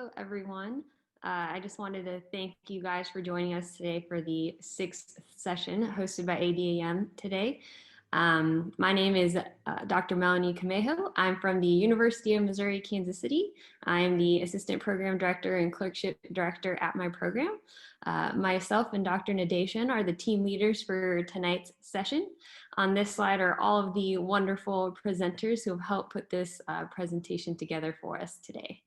Hello, everyone. I just wanted to thank you guys for joining us today for the 6th session hosted by ADIEM today. My name is Dr. Melanie Camejo. I'm from the University of Missouri, Kansas City. I am the Assistant Program Director and Clerkship Director at my program. Myself and Dr. Natesan are the team leaders for tonight's session. On this slide are all of the wonderful presenters who have helped put this presentation together for us today.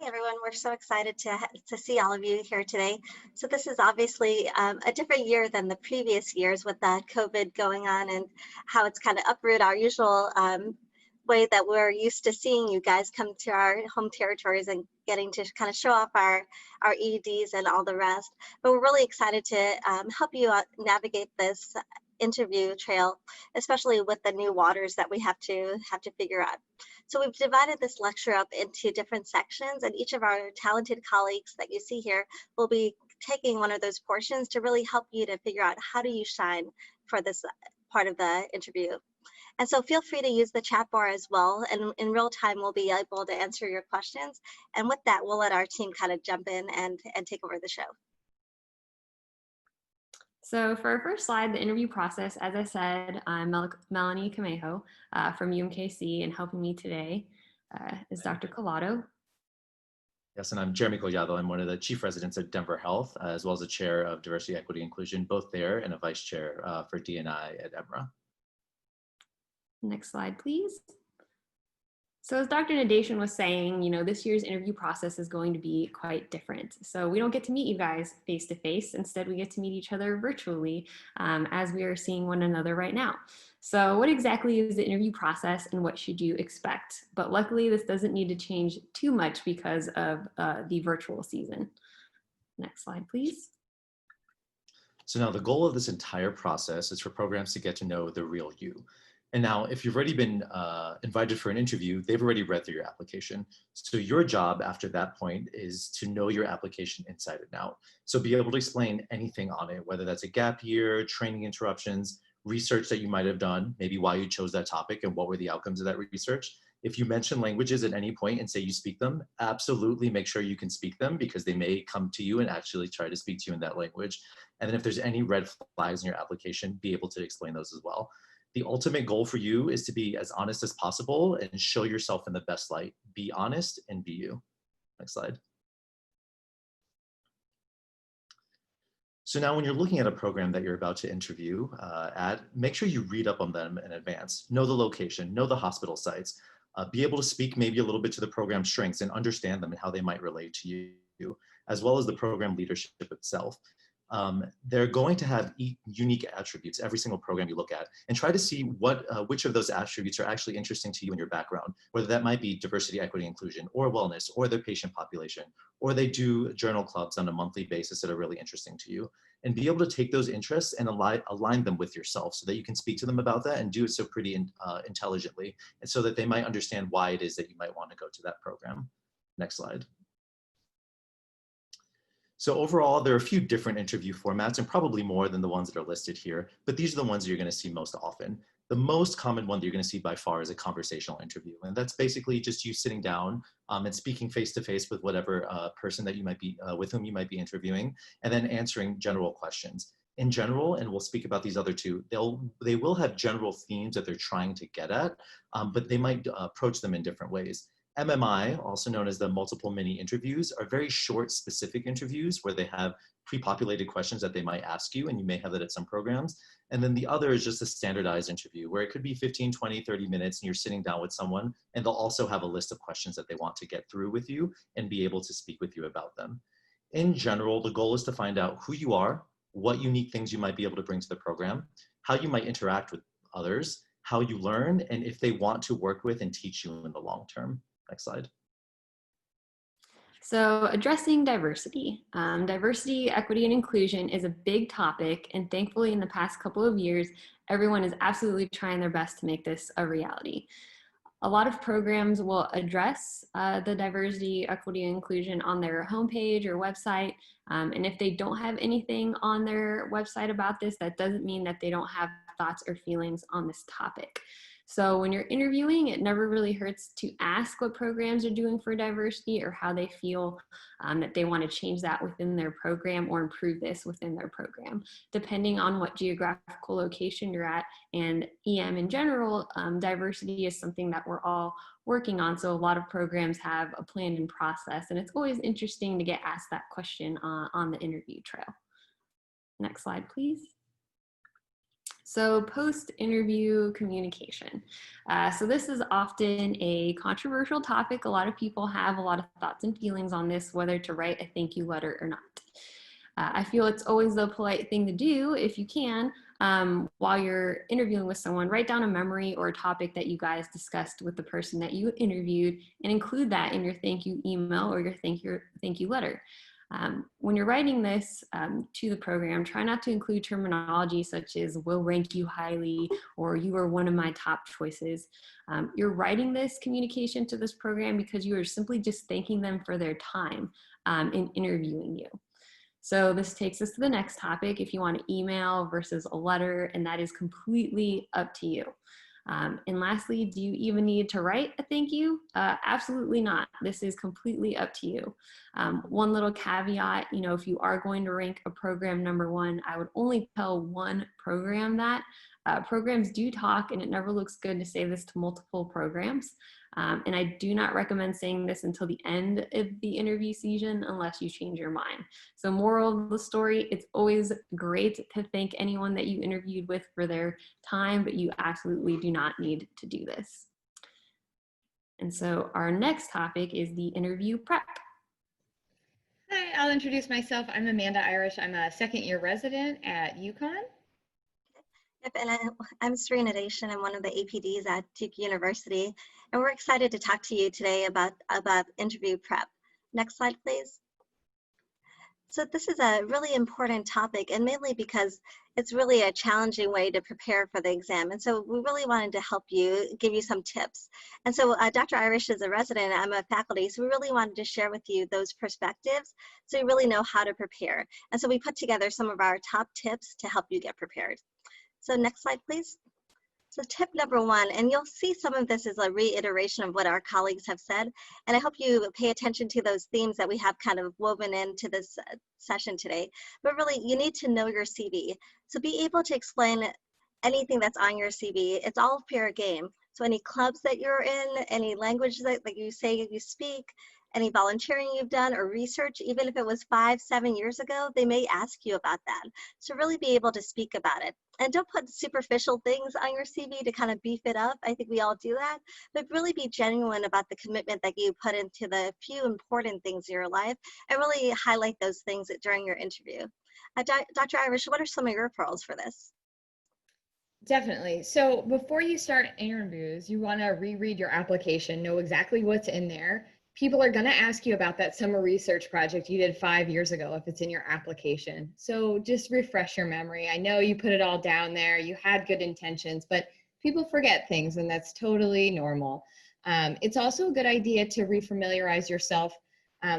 Hey everyone, we're so excited to see all of you here today. So this is obviously a different year than the previous years with the COVID going on and how it's kind of uprooted our usual way that we're used to seeing you guys come to our home territories and getting to kind of show off our EDs and all the rest. But we're really excited to help you navigate this interview trail, especially with the new waters that we have to figure out. So we've divided this lecture up into different sections, and each of our talented colleagues that you see here will be taking one of those portions to really help you to figure out how do you shine for this part of the interview. And so feel free to use the chat bar as well, and in real time we'll be able to answer your questions. And with that, we'll let our team kind of jump in and take over the show. So for our first slide, the interview process, as I said, I'm Melanie Camejo from UMKC, and helping me today is Dr. Collado. Yes, and I'm Jeremy Collado. I'm one of the chief residents at Denver Health, as well as the chair of Diversity, Equity, Inclusion, both there, and a vice chair for D&I at EMRA. Next slide, please. So as Dr. Natesan was saying, you know, this year's interview process is going to be quite different. So we don't get to meet you guys face to face. Instead, we get to meet each other virtually as we are seeing one another right now. So what exactly is the interview process and what should you expect? But luckily, this doesn't need to change too much because of the virtual season. Next slide, please. So now the goal of this entire process is for programs to get to know the real you. And now, if you've already been invited for an interview, they've already read through your application. So your job after that point is to know your application inside and out. So be able to explain anything on it, whether that's a gap year, training interruptions, research that you might have done, maybe why you chose that topic and what were the outcomes of that research. If you mention languages at any point and say you speak them, absolutely make sure you can speak them, because they may come to you and actually try to speak to you in that language. And then if there's any red flags in your application, be able to explain those as well. The ultimate goal for you is to be as honest as possible and show yourself in the best light. Be honest and be you. Next slide. So now when you're looking at a program that you're about to interview make sure you read up on them in advance. Know the location, know the hospital sites, be able to speak maybe a little bit to the program strengths and understand them and how they might relate to you, as well as the program leadership itself. They're going to have unique attributes, every single program you look at, and try to see which of those attributes are actually interesting to you in your background, whether that might be diversity, equity, inclusion, or wellness, or their patient population, or they do journal clubs on a monthly basis that are really interesting to you, and be able to take those interests and align them with yourself so that you can speak to them about that and do it so pretty intelligently, and so that they might understand why it is that you might want to go to that program. Next slide. So overall, there are a few different interview formats, and probably more than the ones that are listed here, but these are the ones that you're going to see most often. The most common one that you're going to see by far is a conversational interview, and that's basically just you sitting down and speaking face-to-face with whatever person that you might be, with whom you might be interviewing, and then answering general questions. In general, and we'll speak about these other two, they will have general themes that they're trying to get at, but they might approach them in different ways. MMI, also known as the multiple mini interviews, are very short, specific interviews where they have pre-populated questions that they might ask you, and you may have that at some programs. And then the other is just a standardized interview where it could be 15, 20, 30 minutes and you're sitting down with someone, and they'll also have a list of questions that they want to get through with you and be able to speak with you about them. In general, the goal is to find out who you are, what unique things you might be able to bring to the program, how you might interact with others, how you learn, and if they want to work with and teach you in the long term. Next slide. So addressing diversity. Diversity, equity, and inclusion is a big topic, and thankfully in the past couple of years, everyone is absolutely trying their best to make this a reality. A lot of programs will address the diversity, equity, and inclusion on their homepage or website, and if they don't have anything on their website about this, that doesn't mean that they don't have thoughts or feelings on this topic. So when you're interviewing, it never really hurts to ask what programs are doing for diversity or how they feel that they want to change that within their program or improve this within their program, depending on what geographical location you're at. And EM in general, diversity is something that we're all working on. So a lot of programs have a planned and process, and it's always interesting to get asked that question on the interview trail. Next slide, please. So post-interview communication. So this is often a controversial topic. A lot of people have a lot of thoughts and feelings on this, whether to write a thank you letter or not. I feel it's always the polite thing to do if you can, while you're interviewing with someone, write down a memory or a topic that you guys discussed with the person that you interviewed and include that in your thank you email or your thank you letter. When you're writing this to the program, try not to include terminology such as "will rank you highly" or "you are one of my top choices." You're writing this communication to this program because you are simply just thanking them for their time in interviewing you. So this takes us to the next topic, if you want to email versus a letter, and that is completely up to you. And lastly, do you even need to write a thank you? Absolutely not. This is completely up to you. One little caveat, if you are going to rank a program #1, I would only tell one program that. Programs do talk, and it never looks good to say this to multiple programs. And I do not recommend saying this until the end of the interview season unless you change your mind. So moral of the story, it's always great to thank anyone that you interviewed with for their time, but you absolutely do not need to do this. And so our next topic is the interview prep. Hi, I'll introduce myself. I'm Amanda Irish. I'm a second-year resident at UConn. Yep, and I'm Sree Natesan. I'm one of the APDs at Duke University, and we're excited to talk to you today about interview prep. Next slide, please. So this is a really important topic, and mainly because it's really a challenging way to prepare for the exam. And so we really wanted to help you, give you some tips. And so Dr. Irish is a resident, I'm a faculty, so we really wanted to share with you those perspectives so you really know how to prepare. And so we put together some of our top tips to help you get prepared. So next slide, please. So tip #1, and you'll see some of this is a reiteration of what our colleagues have said, and I hope you pay attention to those themes that we have kind of woven into this session today. But really, you need to know your CV. So be able to explain anything that's on your CV. It's all fair game. So any clubs that you're in, any language that you say you speak, any volunteering you've done or research, even if it was 5, 7 years ago, they may ask you about that. So really be able to speak about it. And don't put superficial things on your CV to kind of beef it up. I think we all do that, but really be genuine about the commitment that you put into the few important things in your life and really highlight those things during your interview. Dr. Irish, what are some of your pearls for this? Definitely. So before you start interviews, you want to reread your application, know exactly what's in there. People are going to ask you about that summer research project you did 5 years ago if it's in your application. So just refresh your memory. I know you put it all down there, you had good intentions, but people forget things, and that's totally normal. It's also a good idea to refamiliarize yourself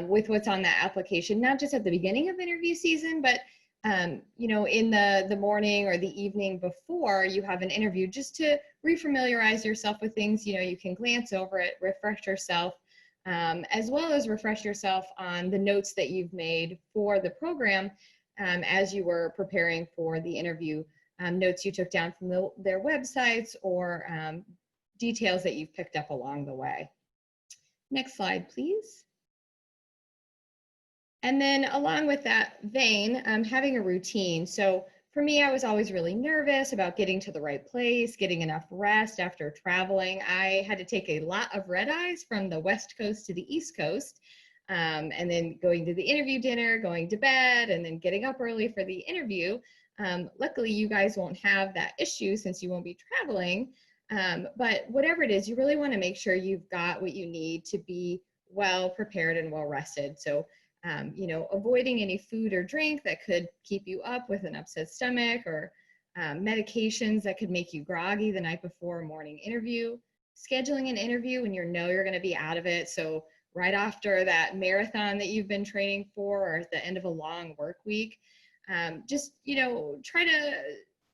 with what's on that application, not just at the beginning of interview season, but in the morning or the evening before you have an interview, just to refamiliarize yourself with things. You can glance over it, refresh yourself, as well as refresh yourself on the notes that you've made for the program as you were preparing for the interview, notes you took down from their websites or details that you've picked up along the way. Next slide, please. And then along with that vein, having a routine. So for me, I was always really nervous about getting to the right place, getting enough rest after traveling. I had to take a lot of red eyes from the West Coast to the East Coast, and then going to the interview dinner, going to bed, and then getting up early for the interview. Luckily, you guys won't have that issue since you won't be traveling. But whatever it is, you really want to make sure you've got what you need to be well prepared and well rested. So avoiding any food or drink that could keep you up with an upset stomach, or medications that could make you groggy the night before a morning interview. Scheduling an interview when you're going to be out of it. So right after that marathon that you've been training for, or at the end of a long work week, just, try to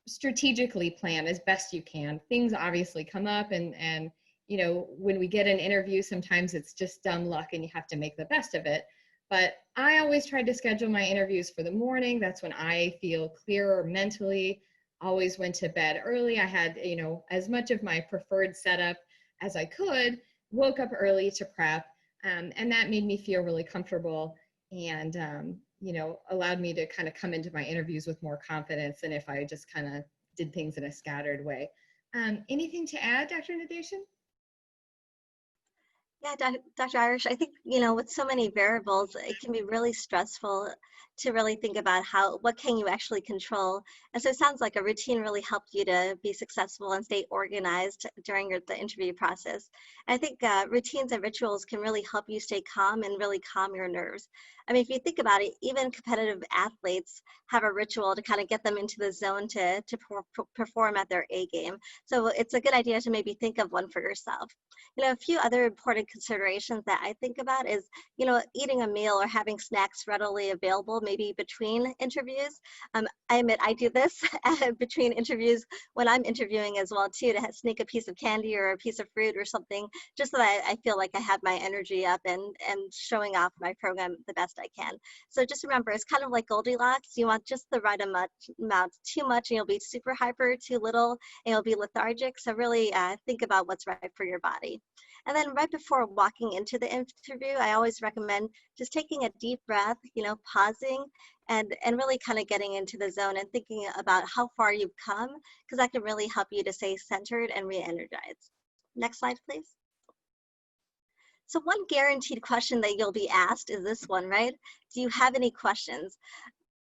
strategically plan as best you can. Things obviously come up, and you know, when we get an interview, sometimes it's just dumb luck and you have to make the best of it. But I always tried to schedule my interviews for the morning. That's when I feel clearer mentally. Always went to bed early. I had, you know, as much of my preferred setup as I could, woke up early to prep, and that made me feel really comfortable, and you know, allowed me to kind of come into my interviews with more confidence than if I just kind of did things in a scattered way. Anything to add, Dr. Natesan? Yeah, Dr. Irish, I think, you know, with so many variables, it can be really stressful to really think about what can you actually control. And so it sounds like a routine really helped you to be successful and stay organized during the interview process. And I think routines and rituals can really help you stay calm and really calm your nerves. I mean, if you think about it, even competitive athletes have a ritual to kind of get them into the zone to perform at their A game. So it's a good idea to maybe think of one for yourself. You know, a few other important considerations that I think about is, you know, eating a meal or having snacks readily available, maybe between interviews. I admit I do this between interviews when I'm interviewing as well too, to sneak a piece of candy or a piece of fruit or something, just so that I feel like I have my energy up and showing off my program the best I can. So just remember, it's kind of like Goldilocks. You want just the right amount. Too much and you'll be super hyper, too little and you'll be lethargic. So really think about what's right for your body. And then right before walking into the interview, I always recommend just taking a deep breath, you know, pausing and really kind of getting into the zone and thinking about how far you've come, because that can really help you to stay centered and re-energized. Next slide, please. So one guaranteed question that you'll be asked is this one, right? Do you have any questions?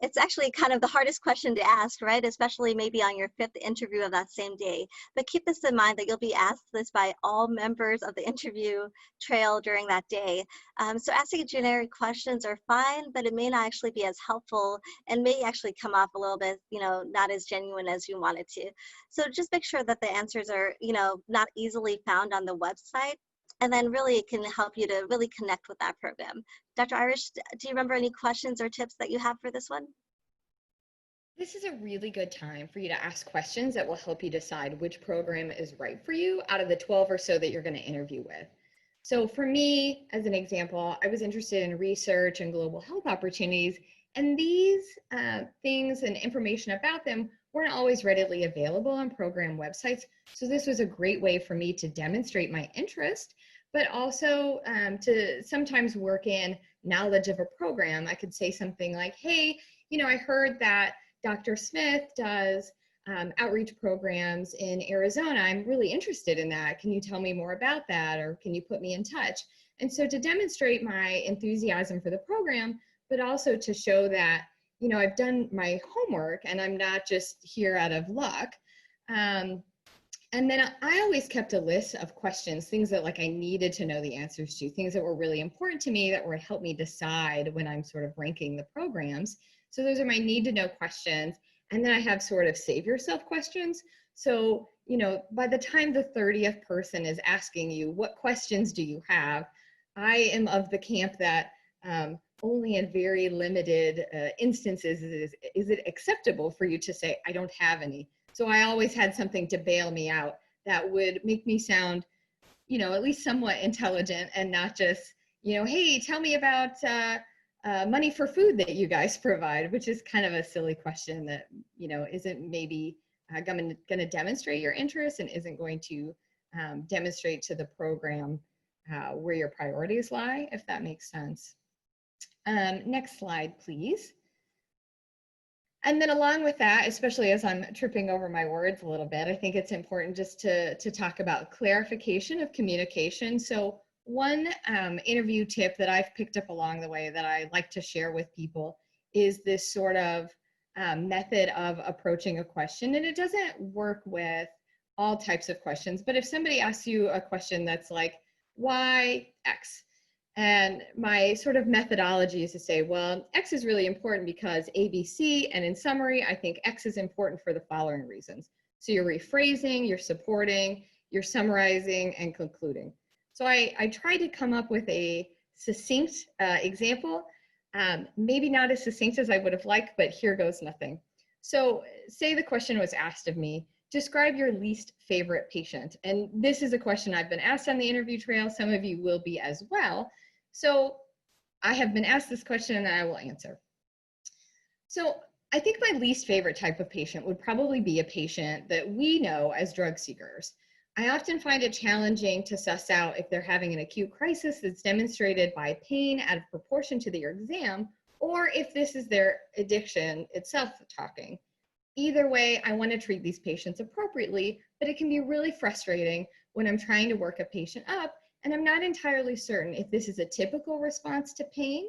It's actually kind of the hardest question to ask, right? Especially maybe on your 5th interview of that same day. But keep this in mind that you'll be asked this by all members of the interview trail during that day. So asking generic questions are fine, but it may not actually be as helpful and may actually come off a little bit, you know, not as genuine as you want it to. So just make sure that the answers are, you know, not easily found on the website. And then really it can help you to really connect with that program. Dr. Irish, do you remember any questions or tips that you have for this one? This is a really good time for you to ask questions that will help you decide which program is right for you out of the 12 or so that you're going to interview with. So for me, as an example, I was interested in research and global health opportunities, and these things and information about them weren't always readily available on program websites. So this was a great way for me to demonstrate my interest, but also to sometimes work in knowledge of a program. I could say something like, hey, you know, I heard that Dr. Smith does outreach programs in Arizona. I'm really interested in that. Can you tell me more about that? Or can you put me in touch? And so to demonstrate my enthusiasm for the program, but also to show that, you know, I've done my homework and I'm not just here out of luck. And then I always kept a list of questions, things that like I needed to know the answers to, things that were really important to me that would help me decide when I'm sort of ranking the programs. So those are my need to know questions. And then I have sort of save yourself questions. So, you know, by the time the 30th person is asking you, what questions do you have? I am of the camp that only in very limited instances is it acceptable for you to say, I don't have any. So I always had something to bail me out that would make me sound, you know, at least somewhat intelligent and not just, you know, hey, tell me about money for food that you guys provide, which is kind of a silly question that, you know, isn't maybe going to demonstrate your interest and isn't going to demonstrate to the program where your priorities lie, if that makes sense. Next slide, please. And then along with that, especially as I'm tripping over my words a little bit, I think it's important just to talk about clarification of communication. So one interview tip that I've picked up along the way that I like to share with people is this sort of method of approaching a question. And it doesn't work with all types of questions, but if somebody asks you a question that's like, why X? And my sort of methodology is to say, well, X is really important because ABC, and in summary, I think X is important for the following reasons. So you're rephrasing, you're supporting, you're summarizing, and concluding. So I try to come up with a succinct example, maybe not as succinct as I would have liked, but here goes nothing. So say the question was asked of me, describe your least favorite patient. And this is a question I've been asked on the interview trail. Some of you will be as well. So I have been asked this question and I will answer. So I think my least favorite type of patient would probably be a patient that we know as drug seekers. I often find it challenging to suss out if they're having an acute crisis that's demonstrated by pain out of proportion to their exam, or if this is their addiction itself talking. Either way, I want to treat these patients appropriately, but it can be really frustrating when I'm trying to work a patient up and I'm not entirely certain if this is a typical response to pain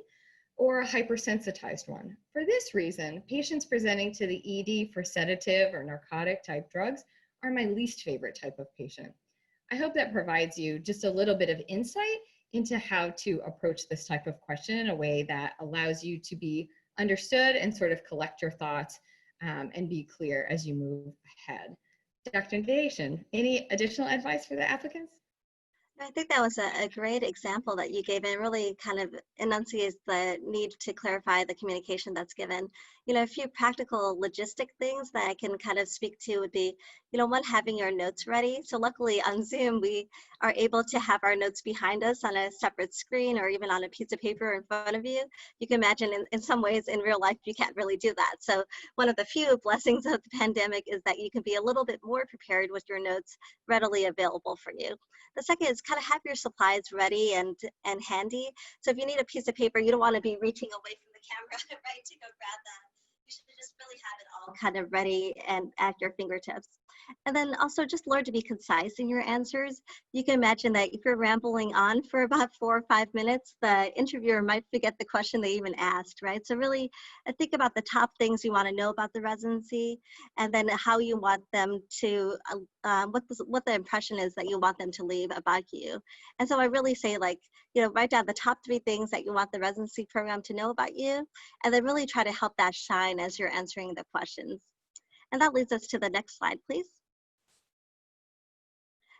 or a hypersensitized one. For this reason, patients presenting to the ED for sedative or narcotic type drugs are my least favorite type of patient. I hope that provides you just a little bit of insight into how to approach this type of question in a way that allows you to be understood and sort of collect your thoughts and be clear as you move ahead. Dr. Natesan, any additional advice for the applicants? I think that was a great example that you gave, and really kind of enunciates the need to clarify the communication that's given. You know, a few practical logistic things that I can kind of speak to would be, you know, one, having your notes ready. So luckily on Zoom, we are able to have our notes behind us on a separate screen or even on a piece of paper in front of you. You can imagine in some ways in real life, you can't really do that. So one of the few blessings of the pandemic is that you can be a little bit more prepared with your notes readily available for you. The second is kind of have your supplies ready and handy. So if you need a piece of paper, you don't want to be reaching away from the camera, right, to go grab that. You should just really have it all kind of ready and at your fingertips. And then also just learn to be concise in your answers. You can imagine that if you're rambling on for about 4 or 5 minutes, the interviewer might forget the question they even asked, right? So really think about the top things you want to know about the residency, and then how you want them to, what the impression is that you want them to leave about you. And so I really say, like, you know, write down the top 3 things that you want the residency program to know about you, and then really try to help that shine as you're answering the questions. And that leads us to the next slide, please.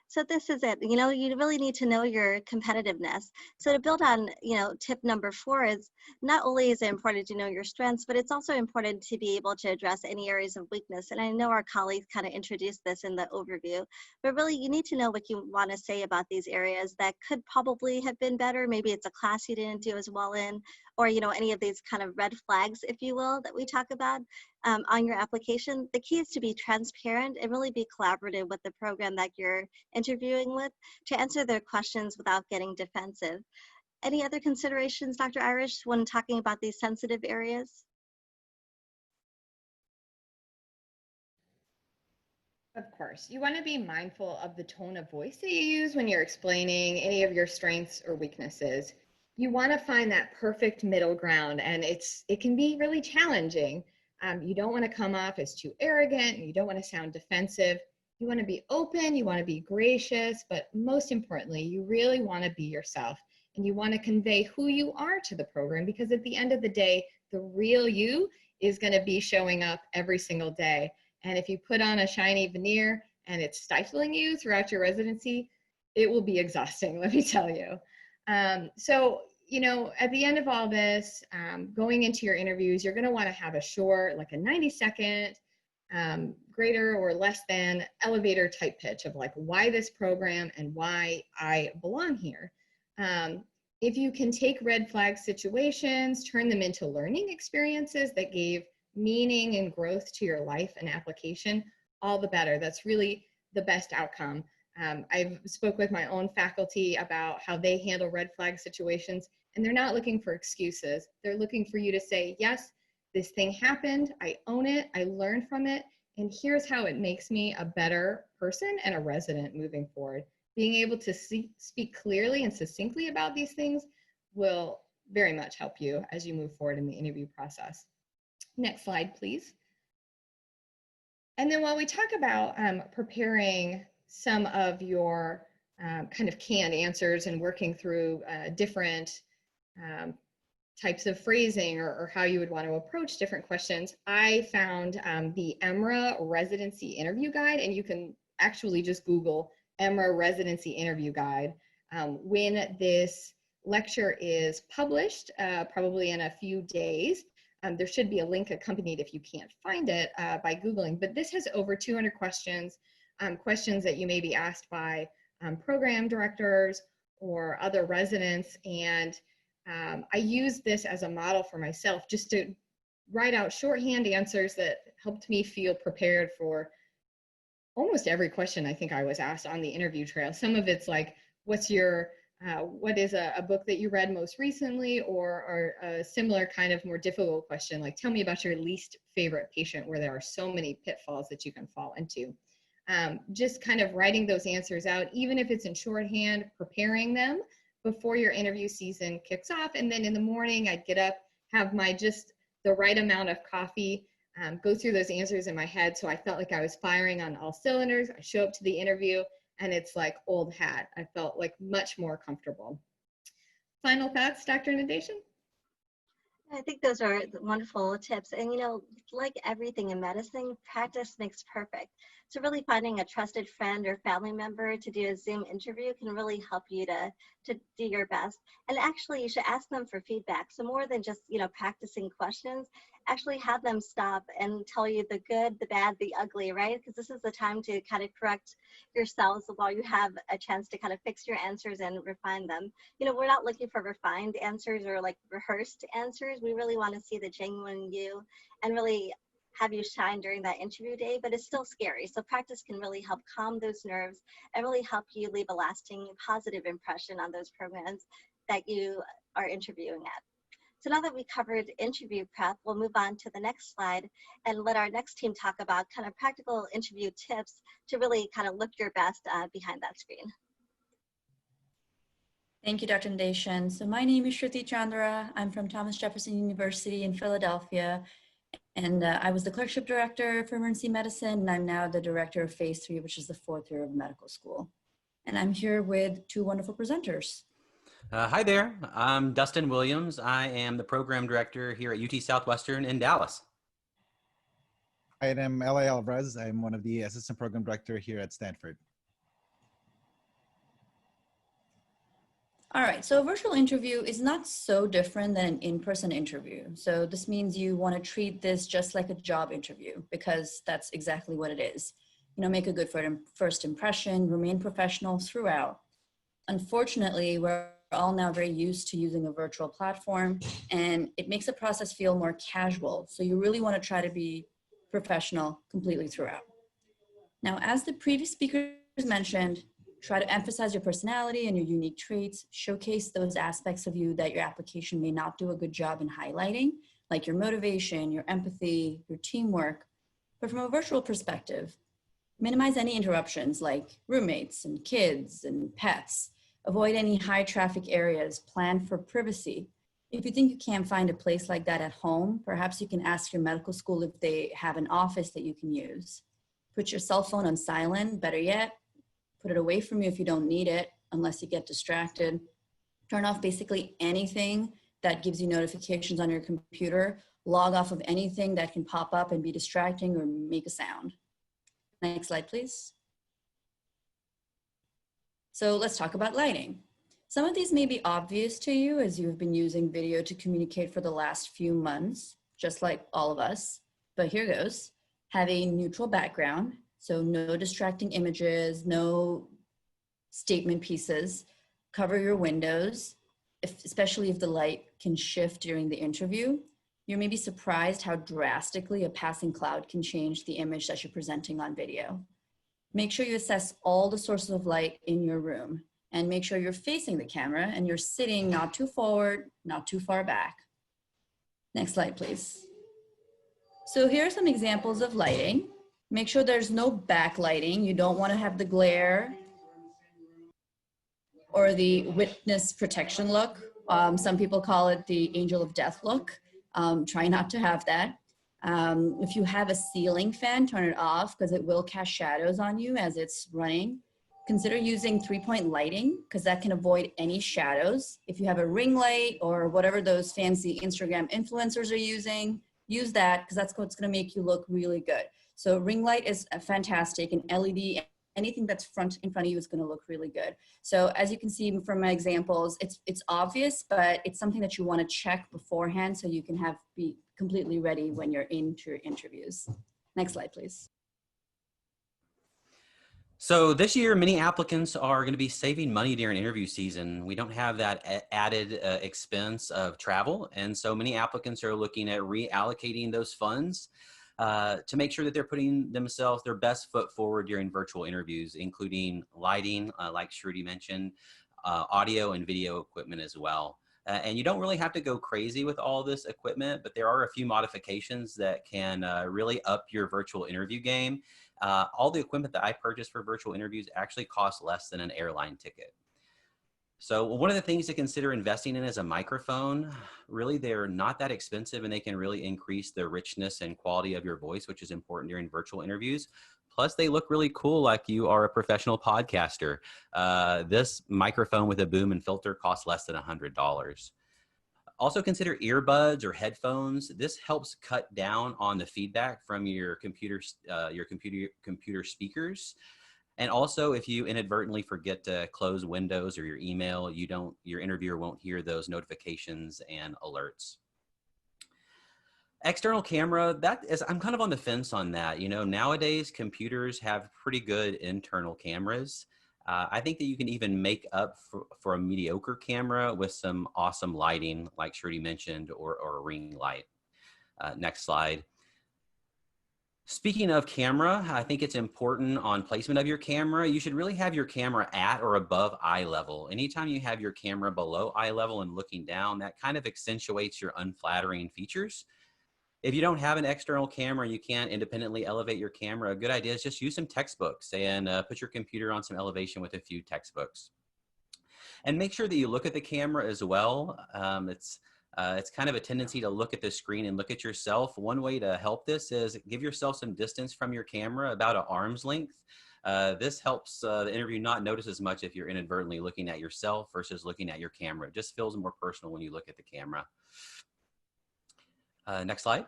So this is it. You know, you really need to know your competitiveness. So to build on, you know, tip number 4 is not only is it important to know your strengths, but it's also important to be able to address any areas of weakness. And I know our colleagues kind of introduced this in the overview, but really you need to know what you want to say about these areas that could probably have been better. Maybe it's a class you didn't do as well in, or, you know, any of these kind of red flags, if you will, that we talk about on your application. The key is to be transparent and really be collaborative with the program that you're interviewing with to answer their questions without getting defensive. Any other considerations, Dr. Irish, when talking about these sensitive areas? Of course, you want to be mindful of the tone of voice that you use when you're explaining any of your strengths or weaknesses. You want to find that perfect middle ground, and it can be really challenging. You don't want to come off as too arrogant, and you don't want to sound defensive. You want to be open, you want to be gracious, but most importantly, you really want to be yourself, and you want to convey who you are to the program, because at the end of the day, the real you is going to be showing up every single day. And if you put on a shiny veneer and it's stifling you throughout your residency, it will be exhausting, let me tell you. So, you know, at the end of all this, going into your interviews, you're going to want to have a short, like a 90-second, greater or less than elevator type pitch of like why this program and why I belong here. If you can take red flag situations, turn them into learning experiences that gave meaning and growth to your life and application, all the better. That's really the best outcome. I've spoke with my own faculty about how they handle red flag situations, and they're not looking for excuses. They're looking for you to say, yes, this thing happened, I own it, I learned from it, and here's how it makes me a better person and a resident moving forward. Being able to speak clearly and succinctly about these things will very much help you as you move forward in the interview process. Next slide, please. And then while we talk about preparing some of your kind of canned answers and working through different types of phrasing or how you would want to approach different questions, I found the EMRA Residency Interview Guide, and you can actually just Google EMRA Residency Interview Guide. When this lecture is published, probably in a few days, There should be a link accompanied if you can't find it by Googling, but this has over 200 questions, questions that you may be asked by program directors or other residents. And I use this as a model for myself, just to write out shorthand answers that helped me feel prepared for almost every question I think I was asked on the interview trail. Some of it's like, what's your, what is a book that you read most recently, or a similar kind of more difficult question, like tell me about your least favorite patient, where there are so many pitfalls that you can fall into. Just kind of writing those answers out, even if it's in shorthand, preparing them before your interview season kicks off. And then in the morning, I'd get up, have my just the right amount of coffee, go through those answers in my head. So I felt like I was firing on all cylinders. I show up to the interview and it's like old hat. I felt like much more comfortable. Final thoughts, Dr. Natesan? I think those are wonderful tips. And, you know, like everything in medicine, practice makes perfect. So really finding a trusted friend or family member to do a Zoom interview can really help you to do your best. And actually, you should ask them for feedback. So more than just, you know, practicing questions, actually have them stop and tell you the good, the bad, the ugly, right? Because this is the time to kind of correct yourselves while you have a chance to kind of fix your answers and refine them. You know, we're not looking for refined answers or like rehearsed answers. We really want to see the genuine you and really have you shine during that interview day, but it's still scary. So practice can really help calm those nerves and really help you leave a lasting positive impression on those programs that you are interviewing at. So now that we covered interview prep, we'll move on to the next slide and let our next team talk about kind of practical interview tips to really kind of look your best behind that screen. Thank you, Dr. Natesan. So my name is Shruti Chandra. I'm from Thomas Jefferson University in Philadelphia. And I was the clerkship director for emergency medicine, and I'm now the director of phase 3, which is the 4th year of medical school. And I'm here with two wonderful presenters. Hi there, I'm Dustin Williams. I am the program director here at UT Southwestern in Dallas. I am L.A. Alvarez. I'm one of the assistant program director here at Stanford. All right, so a virtual interview is not so different than an in-person interview. So this means you want to treat this just like a job interview, because that's exactly what it is. You know, make a good first impression, remain professional throughout. Unfortunately, we're all now very used to using a virtual platform, and it makes the process feel more casual. So you really want to try to be professional completely throughout. Now, as the previous speakers mentioned, try to emphasize your personality and your unique traits, showcase those aspects of you that your application may not do a good job in highlighting, like your motivation, your empathy, your teamwork. But from a virtual perspective, minimize any interruptions like roommates and kids and pets. Avoid any high traffic areas, plan for privacy. If you think you can't find a place like that at home, perhaps you can ask your medical school if they have an office that you can use. Put your cell phone on silent, better yet, put it away from you if you don't need it, unless you get distracted. Turn off basically anything that gives you notifications on your computer. Log off of anything that can pop up and be distracting or make a sound. Next slide, please. So let's talk about lighting. Some of these may be obvious to you as you have been using video to communicate for the last few months, just like all of us, but here goes. Have a neutral background, so no distracting images, no statement pieces. Cover your windows, especially if the light can shift during the interview. You may be surprised how drastically a passing cloud can change the image that you're presenting on video. Make sure you assess all the sources of light in your room, and make sure you're facing the camera and you're sitting not too forward, not too far back. Next slide, please. So here are some examples of lighting. Make sure there's no backlighting. You don't want to have the glare or the witness protection look. Some people call it the angel of death look. Try not to have that. If you have a ceiling fan, turn it off because it will cast shadows on you as it's running. Consider using 3-point lighting because that can avoid any shadows. If you have a ring light or whatever those fancy Instagram influencers are using, use that because that's what's going to make you look really good. So ring light is fantastic, and LED anything that's in front of you is going to look really good. So as you can see from my examples, it's obvious, but it's something that you want to check beforehand so you can be completely ready when you're into your interviews. Next slide, please. So this year, many applicants are going to be saving money during interview season. We don't have that added expense of travel. And so many applicants are looking at reallocating those funds to make sure that they're putting their best foot forward during virtual interviews, including lighting, like Shruti mentioned, audio and video equipment as well. And you don't really have to go crazy with all this equipment, but there are a few modifications that can really up your virtual interview game. All the equipment that I purchased for virtual interviews actually costs less than an airline ticket. So one of the things to consider investing in is a microphone. Really, they're not that expensive and they can really increase the richness and quality of your voice, which is important during virtual interviews. Plus, they look really cool like you are a professional podcaster. This microphone with a boom and filter costs less than $100. Also consider earbuds or headphones. This helps cut down on the feedback from your computer speakers. And also, if you inadvertently forget to close Windows or your email, your interviewer won't hear those notifications and alerts. External camera, I'm kind of on the fence on that. You know, nowadays computers have pretty good internal cameras. I think that you can even make up for a mediocre camera with some awesome lighting, like Shruti mentioned, or a ring light. Next slide. Speaking of camera, I think it's important on placement of your camera. You should really have your camera at or above eye level. Anytime you have your camera below eye level and looking down, that kind of accentuates your unflattering features. If you don't have an external camera, you can't independently elevate your camera. A good idea is just use some textbooks and put your computer on some elevation with a few textbooks. And make sure that you look at the camera as well. It's kind of a tendency to look at the screen and look at yourself. One way to help this is give yourself some distance from your camera, about an arm's length. This helps the interview not notice as much if you're inadvertently looking at yourself versus looking at your camera. It just feels more personal when you look at the camera. Next slide.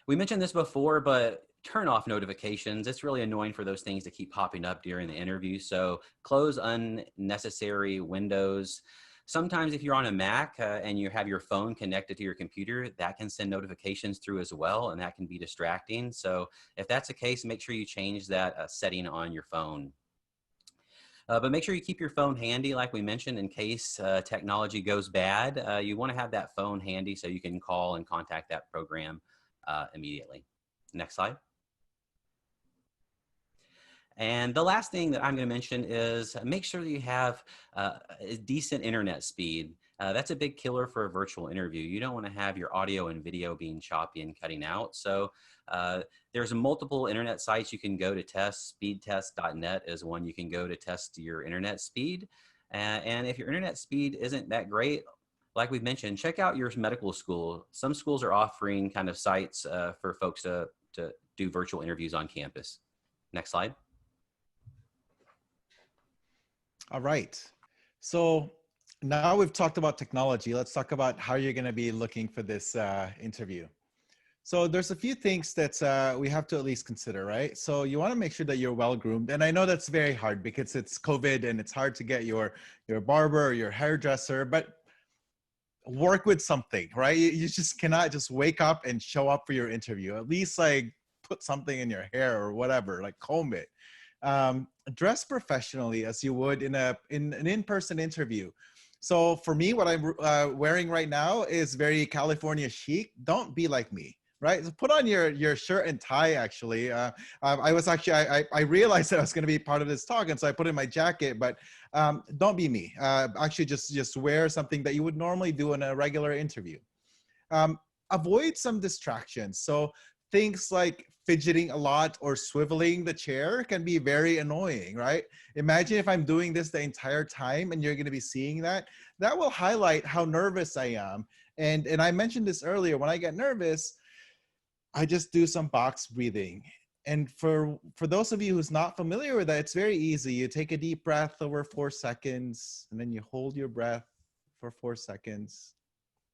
We mentioned this before, but turn off notifications. It's really annoying for those things to keep popping up during the interview. So close unnecessary windows. Sometimes if you're on a Mac and you have your phone connected to your computer, that can send notifications through as well, and that can be distracting. So if that's the case, make sure you change that setting on your phone. But make sure you keep your phone handy, like we mentioned, in case technology goes bad. You want to have that phone handy so you can call and contact that program immediately. Next slide. And the last thing that I'm going to mention is make sure that you have a decent internet speed. That's a big killer for a virtual interview. You don't want to have your audio and video being choppy and cutting out. So there's multiple internet sites you can go to test. Speedtest.net is one you can go to test your internet speed. And if your internet speed isn't that great, like we've mentioned, check out your medical school. Some schools are offering kind of sites for folks to do virtual interviews on campus. Next slide. All right. So now we've talked about technology. Let's talk about how you're going to be looking for this interview. So there's a few things that we have to at least consider, right? So you want to make sure that you're well groomed. And I know that's very hard because it's COVID and it's hard to get your barber or your hairdresser, but work with something, right? You just cannot just wake up and show up for your interview. At least like put something in your hair or whatever, like comb it. Dress professionally as you would in an in-person interview. So for me, what I'm wearing right now is very California chic. Don't be like me, right? So put on your shirt and tie. Actually, I realized that I was going to be part of this talk, and so I put in my jacket. But don't be me. Actually, just wear something that you would normally do in a regular interview. Avoid some distractions. So things like fidgeting a lot or swiveling the chair can be very annoying, right? Imagine if I'm doing this the entire time and you're going to be seeing that. That will highlight how nervous I am. And I mentioned this earlier. When I get nervous, I just do some box breathing. And for those of you who's not familiar with that, it's very easy. You take a deep breath over 4 seconds, and then you hold your breath for 4 seconds.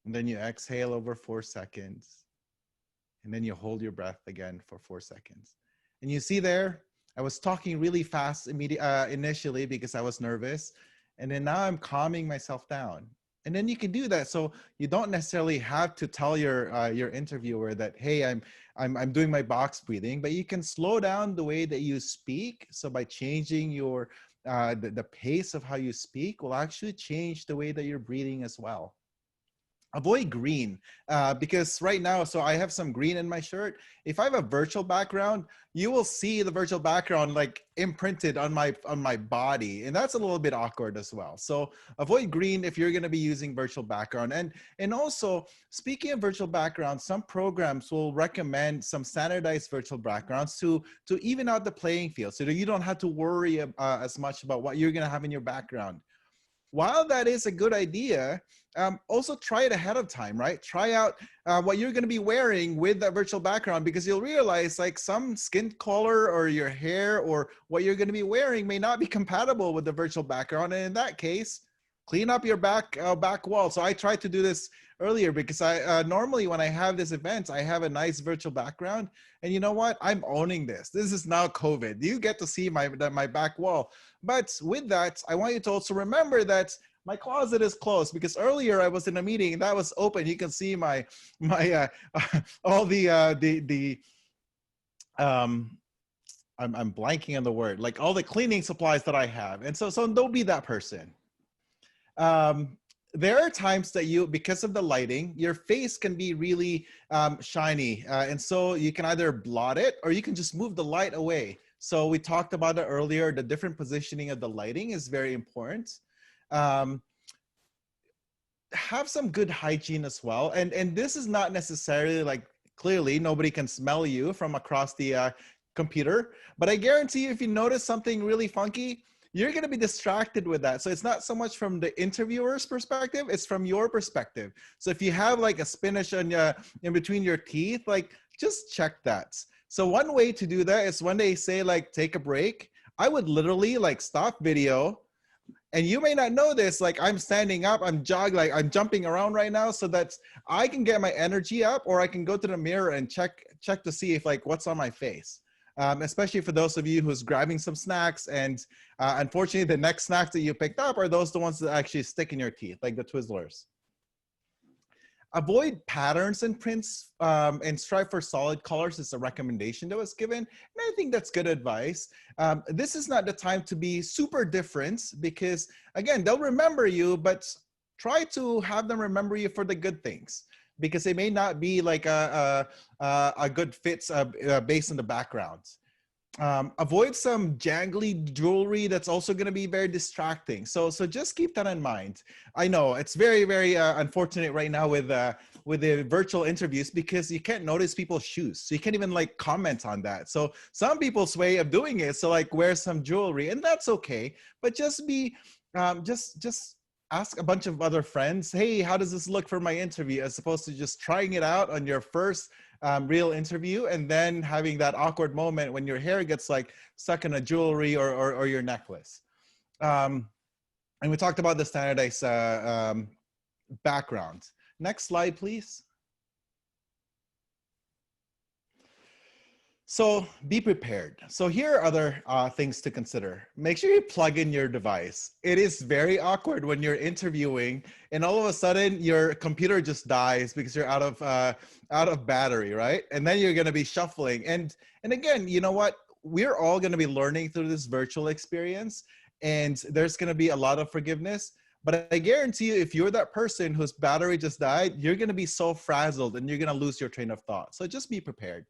And then you exhale over 4 seconds. And then you hold your breath again for 4 seconds. And you see there, I was talking really fast initially because I was nervous. And then now I'm calming myself down. And then you can do that. So you don't necessarily have to tell your interviewer that, hey, I'm doing my box breathing, but you can slow down the way that you speak. So by changing your the pace of how you speak will actually change the way that you're breathing as well. Avoid green because right now, so I have some green in my shirt. If I have a virtual background, you will see the virtual background like imprinted on my body, and that's a little bit awkward as well. So avoid green if you're going to be using virtual background. And also, speaking of virtual backgrounds, some programs will recommend some standardized virtual backgrounds to even out the playing field, so that you don't have to worry as much about what you're going to have in your background. While that is a good idea, also try it ahead of time, right? Try out what you're going to be wearing with that virtual background, because you'll realize like some skin color or your hair or what you're going to be wearing may not be compatible with the virtual background. And in that case, clean up your back wall. So I tried to do this earlier because I normally when I have this event, I have a nice virtual background. And you know what? I'm owning this. This is now COVID. You get to see my back wall. But with that, I want you to also remember that my closet is closed, because earlier I was in a meeting and that was open. You can see my all the I'm blanking on the word, like all the cleaning supplies that I have. And so don't be that person. There are times that because of the lighting, your face can be really shiny. And so you can either blot it or you can just move the light away. So we talked about it earlier. The different positioning of the lighting is very important. Have some good hygiene as well. And this is not necessarily like, clearly nobody can smell you from across the computer, but I guarantee you, if you notice something really funky, you're going to be distracted with that. So it's not so much from the interviewer's perspective, it's from your perspective. So if you have like a spinach on in between your teeth, like just check that. So one way to do that is when they say like, take a break, I would literally like stop video. And you may not know this, like I'm standing up, I'm jogging, like I'm jumping around right now, so that I can get my energy up, or I can go to the mirror and check to see if like what's on my face. Especially for those of you who's grabbing some snacks, and unfortunately the next snacks that you picked up are the ones that actually stick in your teeth, like the Twizzlers. Avoid patterns and prints and strive for solid colors is a recommendation that was given. And I think that's good advice. This is not the time to be super different, because again, they'll remember you, but try to have them remember you for the good things, because they may not be like a good fit based on the background. Avoid some jangly jewelry that's also going to be very distracting. So just keep that in mind. I know it's very, very unfortunate right now with the virtual interviews, because you can't notice people's shoes. So you can't even like comment on that. So some people's way of doing it, so like wear some jewelry, and that's okay. But just be, just ask a bunch of other friends, hey, how does this look for my interview? As opposed to just trying it out on your first real interview, and then having that awkward moment when your hair gets like stuck in a jewelry or your necklace. And we talked about the standardized background. Next slide, please. So be prepared. So here are other things to consider. Make sure you plug in your device. It is very awkward when you're interviewing and all of a sudden your computer just dies because you're out of battery, right? And then you're gonna be shuffling. And again, you know what? We're all gonna be learning through this virtual experience, and there's gonna be a lot of forgiveness. But I guarantee you, if you're that person whose battery just died, you're gonna be so frazzled and you're gonna lose your train of thought. So just be prepared.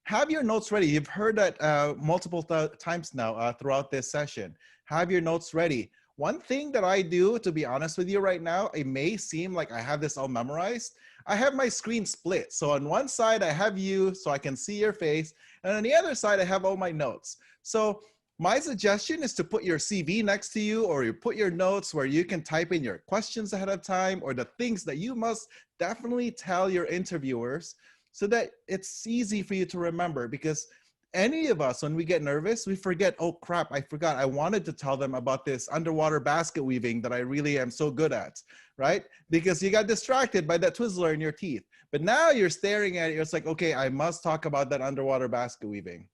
Have your notes ready. You've heard that multiple times now throughout this session. Have your notes ready. One thing that I do, to be honest with you right now, it may seem like I have this all memorized. I have my screen split. So on one side, I have you so I can see your face. And on the other side, I have all my notes. So my suggestion is to put your CV next to you, or you put your notes where you can type in your questions ahead of time, or the things that you must definitely tell your interviewers, so that it's easy for you to remember. Because any of us, when we get nervous, we forget, oh crap, I forgot. I wanted to tell them about this underwater basket weaving that I really am so good at, right? Because you got distracted by that Twizzler in your teeth. But now you're staring at it, it's like, okay, I must talk about that underwater basket weaving.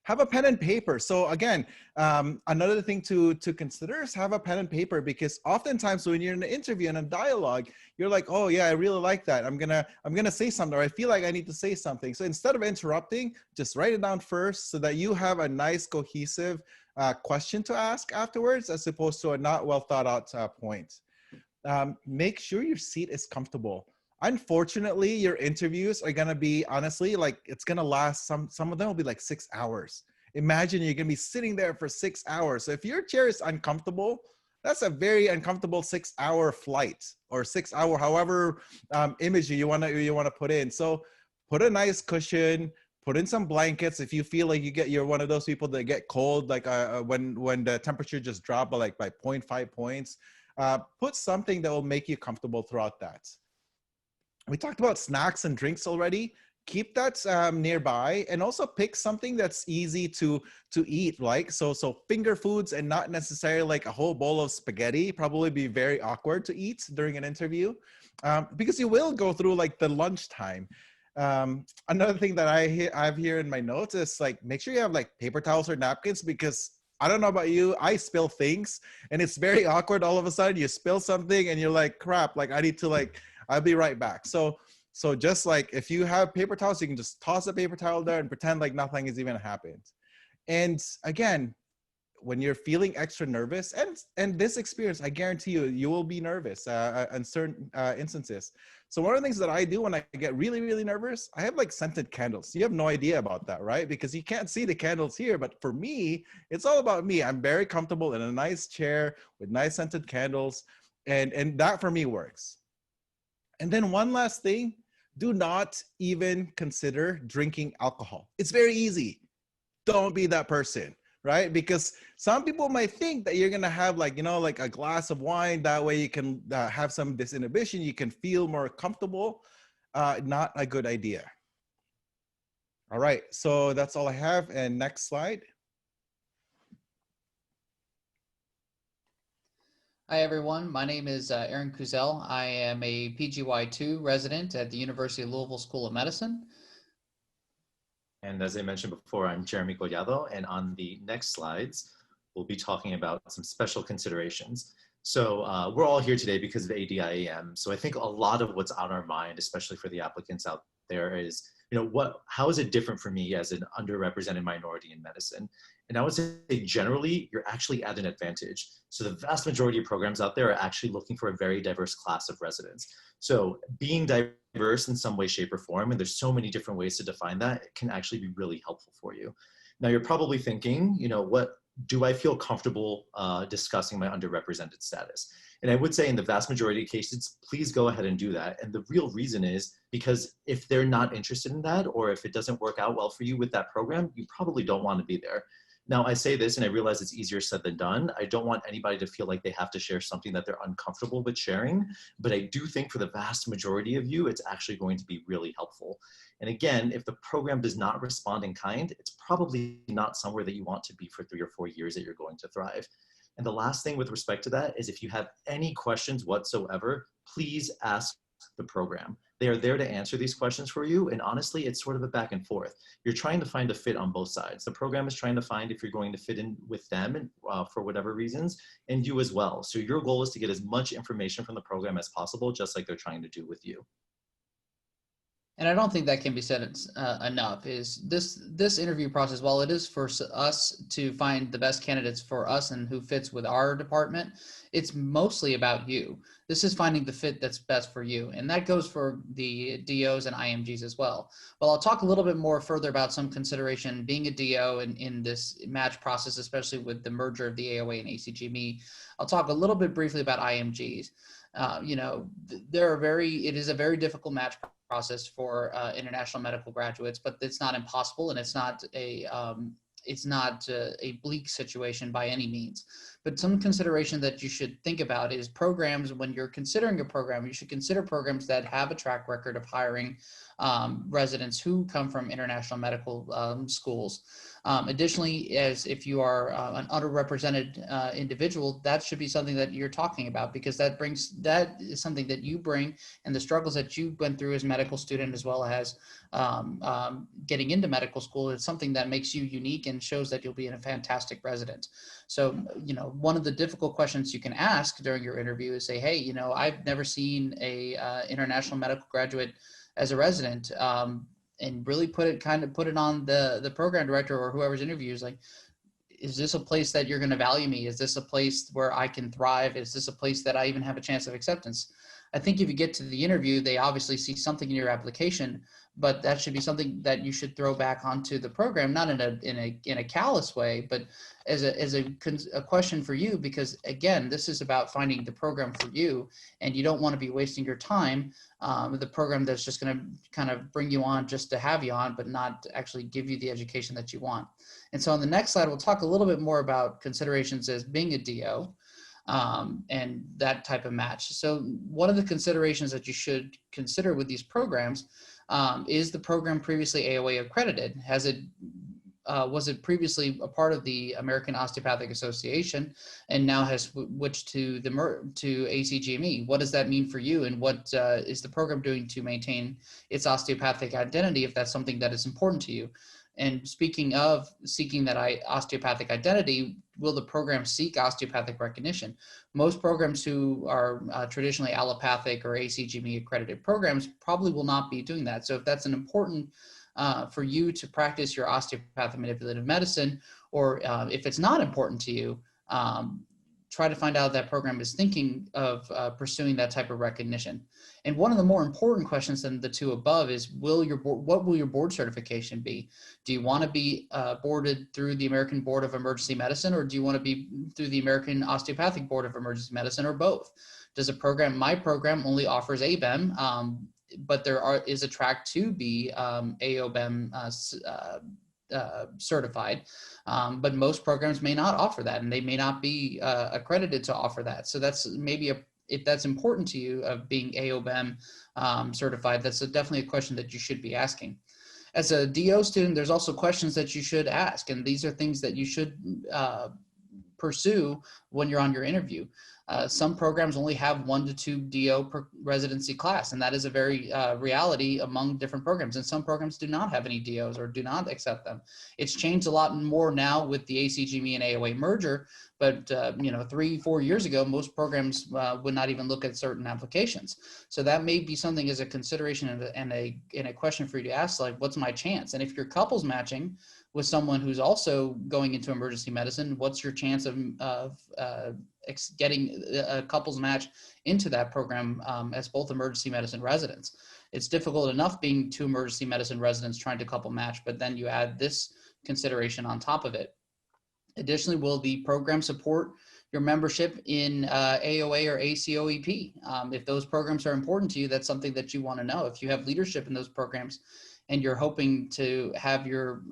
have a pen and paper. So again, another thing to consider is have a pen and paper, because oftentimes when you're in an interview and a dialogue, you're like, oh yeah, I really like that. I'm gonna say something, or I feel like I need to say something. So instead of interrupting, just write it down first so that you have a nice cohesive question to ask afterwards, as opposed to a not well thought out point. Make sure your seat is comfortable. Unfortunately, your interviews are gonna be, honestly, like it's gonna last, some of them will be like 6 hours. Imagine you're gonna be sitting there for 6 hours. So if your chair is uncomfortable, that's a very uncomfortable 6 hour flight, or 6 hour, however image you wanna put in. So put a nice cushion, put in some blankets if you feel like you're one of those people that get cold, like when the temperature just dropped by 0.5 points. Put something that will make you comfortable throughout that. We talked about snacks and drinks already. Keep that nearby, and also pick something that's easy to eat, like so finger foods, and not necessarily like a whole bowl of spaghetti. Probably be very awkward to eat during an interview, because you will go through like the lunchtime. Another thing that I have here in my notes is like, make sure you have like paper towels or napkins, because I don't know about you, I spill things and it's very awkward. All of a sudden you spill something and you're like, crap, like I need to I'll be right back. So just like, if you have paper towels, you can just toss a paper towel there and pretend like nothing has even happened. And again, when you're feeling extra nervous, and this experience, I guarantee you will be nervous in certain instances. So one of the things that I do when I get really, really nervous, I have like scented candles. You have no idea about that, right? Because you can't see the candles here, but for me, it's all about me. I'm very comfortable in a nice chair with nice scented candles, and that for me works. And then one last thing, do not even consider drinking alcohol. It's very easy. Don't be that person, right? Because some people might think that you're gonna have like a glass of wine. That way you can have some disinhibition. You can feel more comfortable. Not a good idea. All right, so that's all I have. And next slide. Hi everyone, my name is Aaron Kuzel. I am a PGY2 resident at the University of Louisville School of Medicine. And as I mentioned before, I'm Jeremy Collado, and on the next slides, we'll be talking about some special considerations. So we're all here today because of ADIEM. So I think a lot of what's on our mind, especially for the applicants out there, is, how is it different for me as an underrepresented minority in medicine? And I would say generally, you're actually at an advantage. So the vast majority of programs out there are actually looking for a very diverse class of residents. So being diverse in some way, shape, or form, and there's so many different ways to define that, it can actually be really helpful for you. Now you're probably thinking, what do I feel comfortable discussing my underrepresented status? And I would say in the vast majority of cases, please go ahead and do that. And the real reason is because if they're not interested in that, or if it doesn't work out well for you with that program, you probably don't want to be there. Now I say this, and I realize it's easier said than done. I don't want anybody to feel like they have to share something that they're uncomfortable with sharing, but I do think for the vast majority of you, it's actually going to be really helpful. And again, if the program does not respond in kind, it's probably not somewhere that you want to be for 3 or 4 years that you're going to thrive. And the last thing with respect to that is if you have any questions whatsoever, please ask the program. They are there to answer these questions for you. And honestly, it's sort of a back and forth. You're trying to find a fit on both sides. The program is trying to find if you're going to fit in with them and, for whatever reasons, and you as well. So your goal is to get as much information from the program as possible, just like they're trying to do with you. And I don't think that can be said enough, is this interview process, while it is for us to find the best candidates for us and who fits with our department, it's mostly about you. This is finding the fit that's best for you. And that goes for the DOs and IMGs as well. Well, I'll talk a little bit more further about some consideration being a DO in this match process, especially with the merger of the AOA and ACGME. I'll talk a little bit briefly about IMGs. It is a very difficult match process for international medical graduates, but it's not impossible, and it's not a bleak situation by any means. But some consideration that you should think about is programs. When you're considering a program, you should consider programs that have a track record of hiring residents who come from international medical schools. Additionally, as if you are an underrepresented individual, that should be something that you're talking about, because that is something that you bring, and the struggles that you went through as a medical student, as well as getting into medical school, is something that makes you unique and shows that you'll be a fantastic resident. So, you know, one of the difficult questions you can ask during your interview is say, hey, you know, I've never seen a international medical graduate as a resident, and really put it on the program director or whoever's interviews, like, is this a place that you're going to value me? Is this a place where I can thrive? Is this a place that I even have a chance of acceptance? I think if you get to the interview, they obviously see something in your application, but that should be something that you should throw back onto the program, not in a callous way, but as a question for you, because again, this is about finding the program for you, and you don't want to be wasting your time with the program that's just going to kind of bring you on just to have you on, but not actually give you the education that you want. And so on the next slide, we'll talk a little bit more about considerations as being a DO. And that type of match. So one of the considerations that you should consider with these programs is the program previously AOA accredited? Was it previously a part of the American Osteopathic Association and now has switched to ACGME? What does that mean for you, and what is the program doing to maintain its osteopathic identity if that's something that is important to you? And speaking of seeking that osteopathic identity, will the program seek osteopathic recognition? Most programs who are traditionally allopathic or ACGME accredited programs probably will not be doing that. So if that's an important for you to practice your osteopathic manipulative medicine, or if it's not important to you, try to find out if that program is thinking of pursuing that type of recognition. And one of the more important questions than the two above is, what will your board certification be? Do you want to be boarded through the American Board of Emergency Medicine, or do you want to be through the American Osteopathic Board of Emergency Medicine, or both? Does my program only offers ABEM, but there is a track to be AOBEM certified, but most programs may not offer that, and they may not be accredited to offer that. So that's maybe if that's important to you of being AOBEM certified, that's definitely a question that you should be asking. As a DO student, there's also questions that you should ask, and these are things that you should pursue when you're on your interview. Some programs only have 1 to 2 DO per residency class, and that is a very reality among different programs. And some programs do not have any DOs or do not accept them. It's changed a lot more now with the ACGME and AOA merger, but 3-4 years ago, most programs would not even look at certain applications. So that may be something as a consideration and a question for you to ask, like, what's my chance? And if you're couples matching with someone who's also going into emergency medicine, what's your chance of getting a couples match into that program as both emergency medicine residents? It's difficult enough being 2 emergency medicine residents trying to couple match, but then you add this consideration on top of it. Additionally, will the program support your membership in AOA or ACOEP? If those programs are important to you, that's something that you want to know. If you have leadership in those programs and you're hoping to have your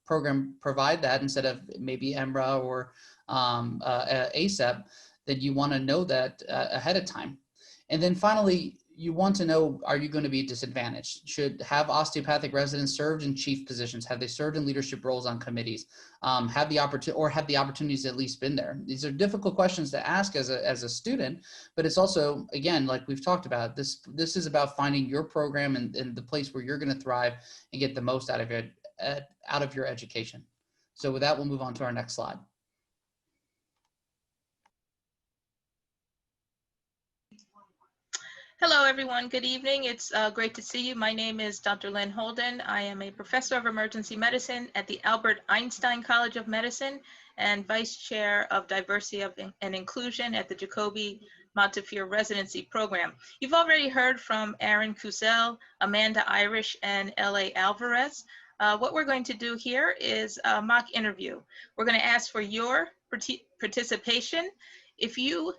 program provide that instead of maybe EMRA or ASEP, then you want to know that ahead of time. And then finally, you want to know, are you going to be disadvantaged? Should have osteopathic residents served in chief positions? Have they served in leadership roles on committees? Have the opportunities at least been there? These are difficult questions to ask as a student, but it's also, again, like we've talked about, this is about finding your program and the place where you're going to thrive and get the most out of your education. So with that, we'll move on to our next slide. Hello, everyone. Good evening. It's great to see you. My name is Dr. Lynne Holden. I am a professor of emergency medicine at the Albert Einstein College of Medicine and vice chair of diversity and inclusion at the Jacobi Montefiore residency program. You've already heard from Aaron Kuzel, Amanda Irish, and L.A. Alvarez. What we're going to do here is a mock interview. We're going to ask for your participation. If you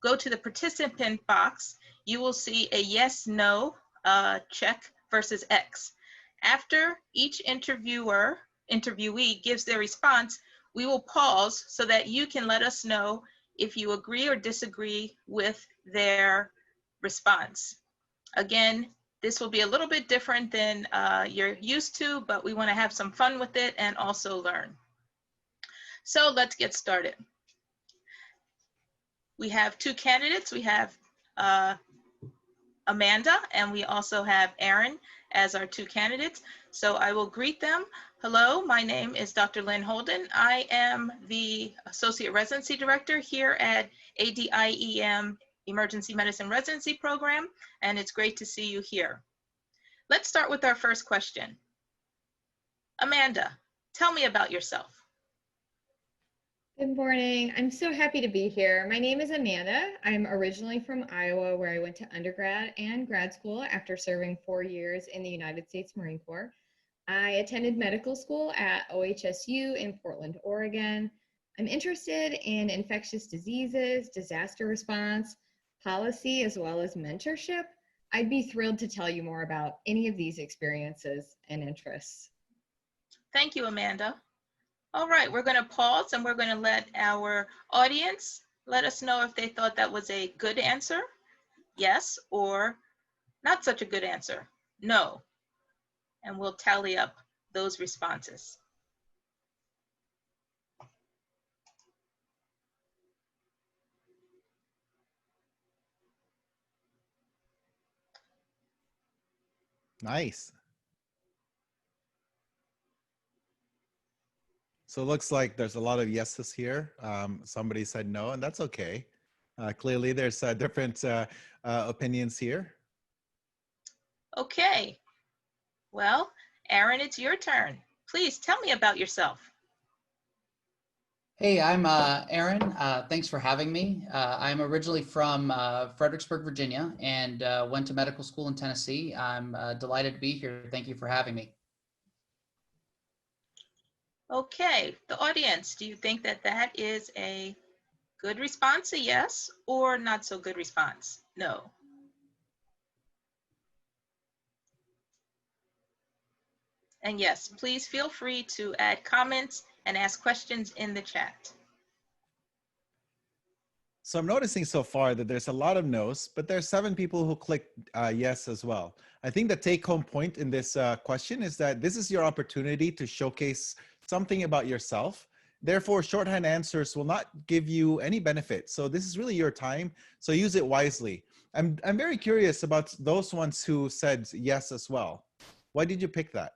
go to the participant box, you will see a yes, no check versus X. After each interviewee gives their response, we will pause so that you can let us know if you agree or disagree with their response. Again, this will be a little bit different than you're used to, but we want to have some fun with it and also learn. So let's get started. We have 2 candidates. We have Amanda, and we also have Aaron as our two candidates. So I will greet them. Hello, my name is Dr. Lynne Holden. I am the Associate Residency Director here at ADIEM Emergency Medicine Residency Program, and it's great to see you here. Let's start with our first question. Amanda, tell me about yourself. Good morning. I'm so happy to be here. My name is Amanda. I'm originally from Iowa, where I went to undergrad and grad school after serving 4 years in the United States Marine Corps. I attended medical school at OHSU in Portland, Oregon. I'm interested in infectious diseases, disaster response, policy, as well as mentorship. I'd be thrilled to tell you more about any of these experiences and interests. Thank you, Amanda. All right, we're going to pause and we're going to let our audience let us know if they thought that was a good answer, yes, or not such a good answer, no. And we'll tally up those responses. Nice. So it looks like there's a lot of yeses here. Somebody said no, and that's okay. Clearly, there's different opinions here. Okay. Well, Aaron, it's your turn. Please tell me about yourself. Hey, I'm Aaron. Thanks for having me. I'm originally from Fredericksburg, Virginia, and went to medical school in Tennessee. I'm delighted to be here. Thank you for having me. Okay, the audience, do you think that that is a good response, a yes, or not so good response? No. And yes, please feel free to add comments and ask questions in the chat. So I'm noticing so far that there's a lot of no's, but there's 7 people who clicked yes as well. I think the take-home point in this question is that this is your opportunity to showcase something about yourself. Therefore, shorthand answers will not give you any benefit. So this is really your time. So use it wisely. I'm very curious about those ones who said yes as well. Why did you pick that?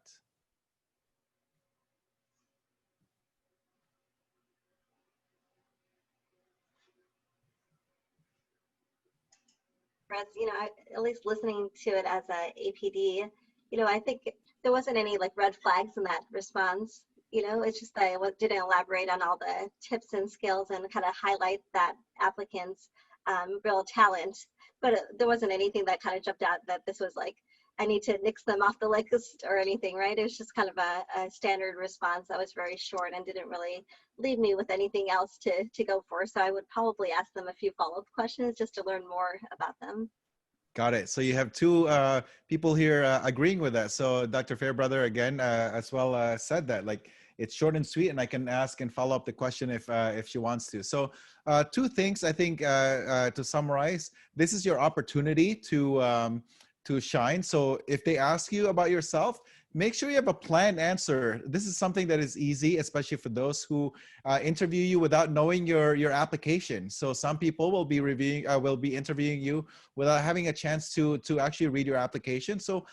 At least listening to it as a APD, I think there wasn't any like red flags in that response. It's just that I didn't elaborate on all the tips and skills and kind of highlight that applicant's real talent. But there wasn't anything that kind of jumped out that this was like, I need to nix them off the list or anything, right? It was just kind of a standard response that was very short and didn't really leave me with anything else to go for. So I would probably ask them a few follow-up questions just to learn more about them. Got it. So you have 2 people here agreeing with that. So Dr. Fairbrother again as well said that like it's short and sweet, and I can ask and follow up the question if she wants to. So 2 things I think to summarize. This is your opportunity to shine. So if they ask you about yourself, make sure you have a planned answer. This is something that is easy, especially for those who interview you without knowing your application. So some people will be interviewing you without having a chance to actually read your application. So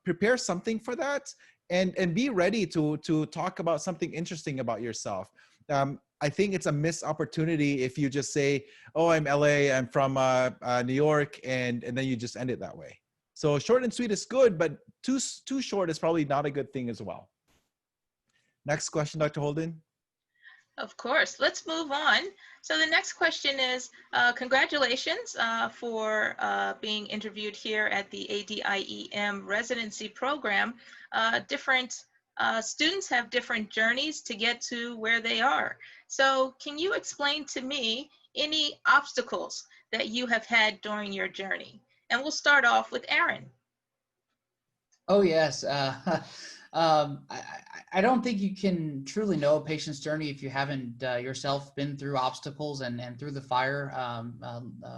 prepare something for that, and be ready to talk about something interesting about yourself. I think it's a missed opportunity if you just say, "Oh, I'm LA, I'm from New York," and then you just end it that way. So short and sweet is good, but too short is probably not a good thing as well. Next question, Dr. Holden. Of course, let's move on. So the next question is, congratulations for being interviewed here at the ADIEM residency program. Different students have different journeys to get to where they are. So can you explain to me any obstacles that you have had during your journey? And we'll start off with Aaron. Oh, yes. I don't think you can truly know a patient's journey if you haven't yourself been through obstacles and through the fire,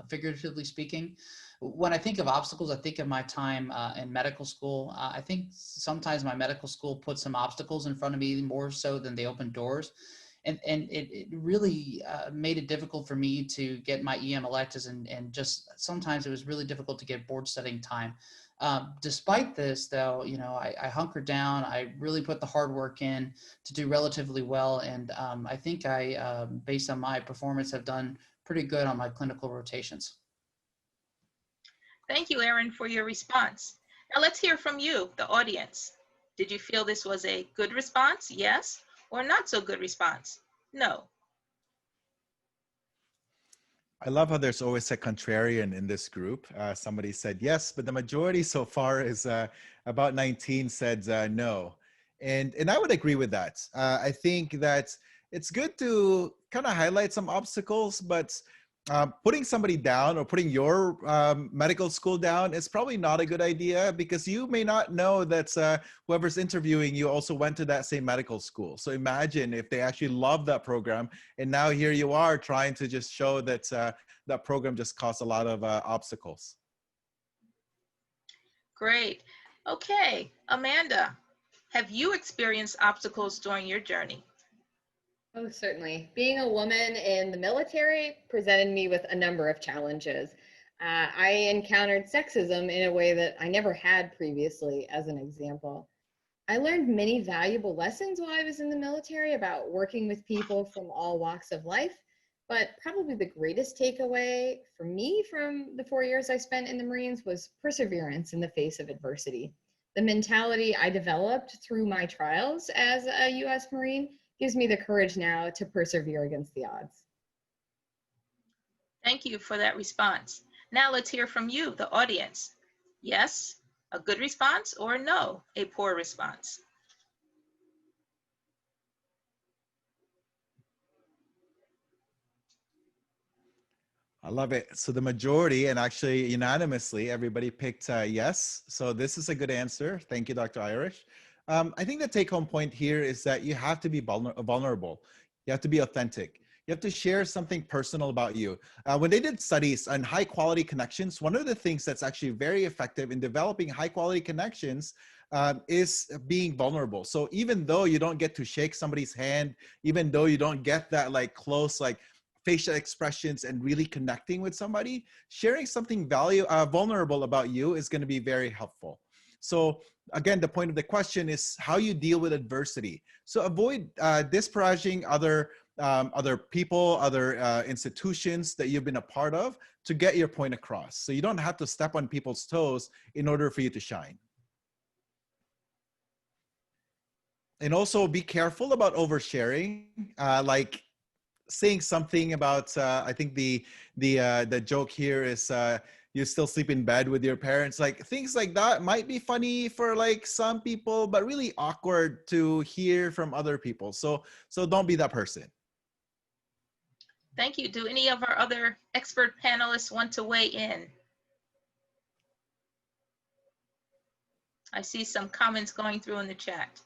figuratively speaking. When I think of obstacles, I think of my time in medical school. I think sometimes my medical school put some obstacles in front of me more so than they opened doors. And it really made it difficult for me to get my EM electives, and just sometimes it was really difficult to get board studying time. Despite this, though, you know, I hunkered down. I really put the hard work in to do relatively well, and I think I, based on my performance, have done pretty good on my clinical rotations. Thank you, Aaron, for your response. Now let's hear from you, the audience. Did you feel this was a good response? Yes. Or not so good response? No. I love how there's always a contrarian in this group. Somebody said yes, but the majority so far is about 19 said no. And I would agree with that. I think that it's good to kind of highlight some obstacles, but putting somebody down or putting your medical school down is probably not a good idea, because you may not know that whoever's interviewing you also went to that same medical school. So imagine if they actually love that program, and now here you are trying to just show that that program just caused a lot of obstacles. Great. Okay, Amanda, have you experienced obstacles during your journey? Oh, certainly. Being a woman in the military presented me with a number of challenges. I encountered sexism in a way that I never had previously, as an example. I learned many valuable lessons while I was in the military about working with people from all walks of life, but probably the greatest takeaway for me from the 4 years I spent in the Marines was perseverance in the face of adversity. The mentality I developed through my trials as a U.S. Marine gives me the courage now to persevere against the odds. Thank you for that response. Now let's hear from you, the audience. Yes, a good response, or no, a poor response? I love it. So the majority, and actually unanimously, everybody picked yes. So this is a good answer. Thank you, Dr. Irish. I think the take-home point here is that you have to be vulnerable. You have to be authentic. You have to share something personal about you. When they did studies on high-quality connections, one of the things that's actually very effective in developing high-quality connections is being vulnerable. So even though you don't get to shake somebody's hand, even though you don't get that like close, like facial expressions and really connecting with somebody, sharing something vulnerable about you is going to be very helpful. So again, the point of the question is how you deal with adversity. So avoid disparaging other people, other institutions that you've been a part of to get your point across. So you don't have to step on people's toes in order for you to shine. And also be careful about oversharing, like saying something about, I think the joke here is you still sleep in bed with your parents. Like things like that might be funny for like some people, but really awkward to hear from other people. So don't be that person. Thank you. Do any of our other expert panelists want to weigh in? I see some comments going through in the chat.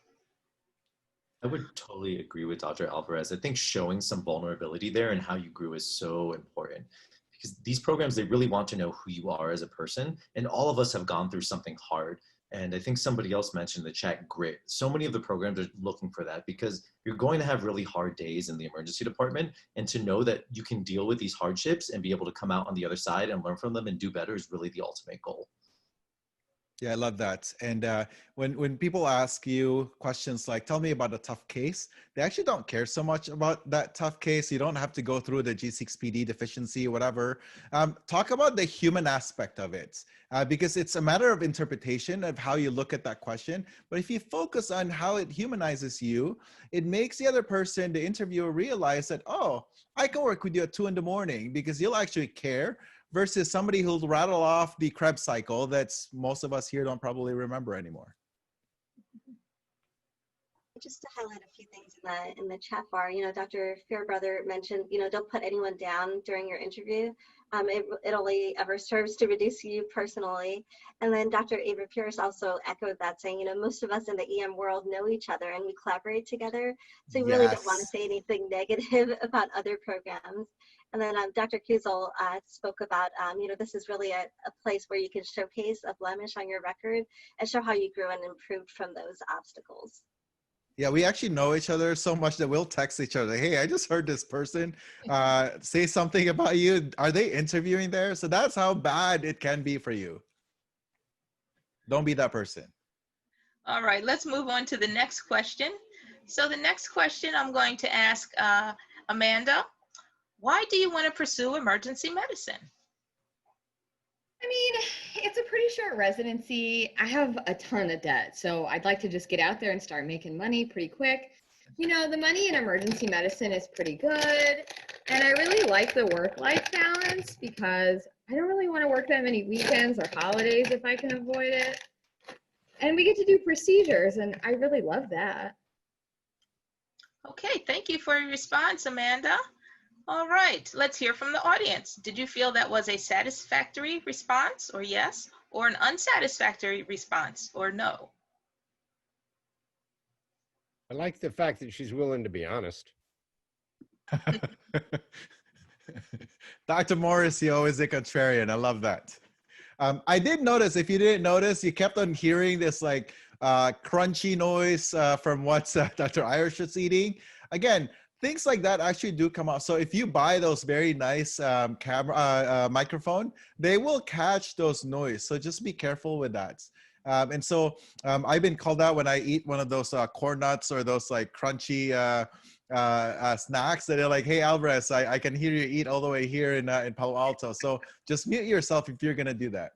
I would totally agree with Dr. Alvarez. I think showing some vulnerability there and how you grew is so important, because these programs, they really want to know who you are as a person. And all of us have gone through something hard. And I think somebody else mentioned in the chat, grit. So many of the programs are looking for that, because you're going to have really hard days in the emergency department. And to know that you can deal with these hardships and be able to come out on the other side and learn from them and do better is really the ultimate goal. Yeah, I love that. And when people ask you questions like, tell me about a tough case, they actually don't care so much about that tough case. You don't have to go through the G6PD deficiency, whatever. Talk about the human aspect of it, because it's a matter of interpretation of how you look at that question. But if you focus on how it humanizes you, it makes the other person, the interviewer, realize that, oh, I can work with you at 2 a.m. because you'll actually care, versus somebody who'll rattle off the Krebs cycle that's most of us here don't probably remember anymore. Just to highlight a few things in the chat bar, you know, Dr. Fairbrother mentioned, you know, don't put anyone down during your interview. It only ever serves to reduce you personally. And then Dr. Ava Pierce also echoed that, saying, you know, most of us in the EM world know each other and we collaborate together. So you really don't want to say anything negative about other programs. And then Dr. Kuzel spoke about, you know, this is really a place where you can showcase a blemish on your record and show how you grew and improved from those obstacles. Yeah, we actually know each other so much that we'll text each other. Hey, I just heard this person say something about you. Are they interviewing there? So that's how bad it can be for you. Don't be that person. All right, let's move on to the next question. So the next question I'm going to ask Amanda, why do you want to pursue emergency medicine? I mean, it's a pretty short residency. I have a ton of debt, so I'd like to just get out there and start making money pretty quick. You know, the money in emergency medicine is pretty good, and I really like the work-life balance because I don't really want to work that many weekends or holidays if I can avoid it. And we get to do procedures, and I really love that. Okay, thank you for your response, Amanda. All right, let's hear from the audience. Did you feel that was a satisfactory response, or yes, or an unsatisfactory response, or no? I like the fact that she's willing to be honest. Dr. Morrissey, always a contrarian. I love that. I did notice, if you didn't notice, you kept on hearing this like crunchy noise from what Dr. Irish was eating. Again, things like that actually do come out. So if you buy those very nice microphone, they will catch those noise. So just be careful with that. And so I've been called out when I eat one of those corn nuts or those like crunchy snacks that are like, hey, Alvarez, I can hear you eat all the way here in Palo Alto. So just mute yourself if you're going to do that.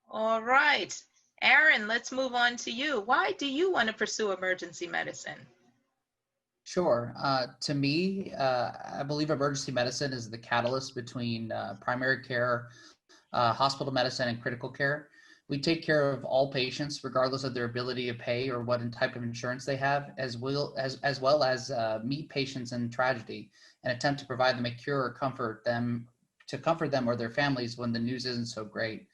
All right. Aaron, let's move on to you. Why do you want to pursue emergency medicine? Sure. To me, I believe emergency medicine is the catalyst between primary care, hospital medicine, and critical care. We take care of all patients, regardless of their ability to pay or what type of insurance they have, as well as meet patients in tragedy and attempt to provide them a cure or comfort them or their families when the news isn't so great.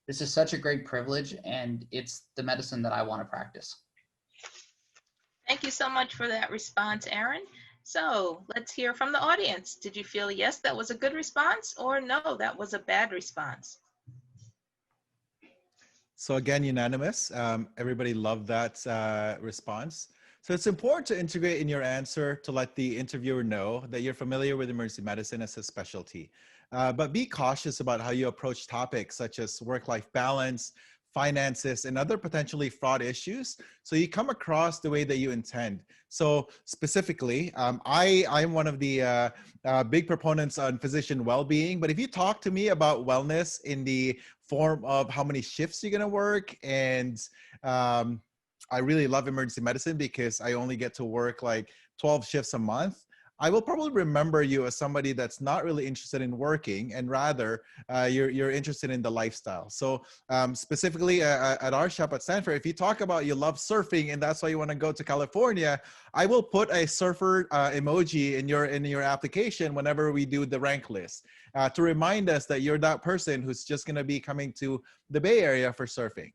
This is such a great privilege, and it's the medicine that I want to practice. Thank you so much for that response, Aaron. So let's hear from the audience. Did you feel, yes, that was a good response, or no, that was a bad response? So again, unanimous. Everybody loved that response. So it's important to integrate in your answer to let the interviewer know that you're familiar with emergency medicine as a specialty. But be cautious about how you approach topics such as work-life balance, finances, and other potentially fraud issues, so you come across the way that you intend. So specifically, I'm one of the big proponents on physician well-being, but if you talk to me about wellness in the form of how many shifts you're gonna work, and I really love emergency medicine because I only get to work like 12 shifts a month, I will probably remember you as somebody that's not really interested in working, and rather you're interested in the lifestyle. So specifically at our shop at Stanford, if you talk about you love surfing and that's why you want to go to California, I will put a surfer emoji in your application whenever we do the rank list to remind us that you're that person who's just going to be coming to the Bay Area for surfing.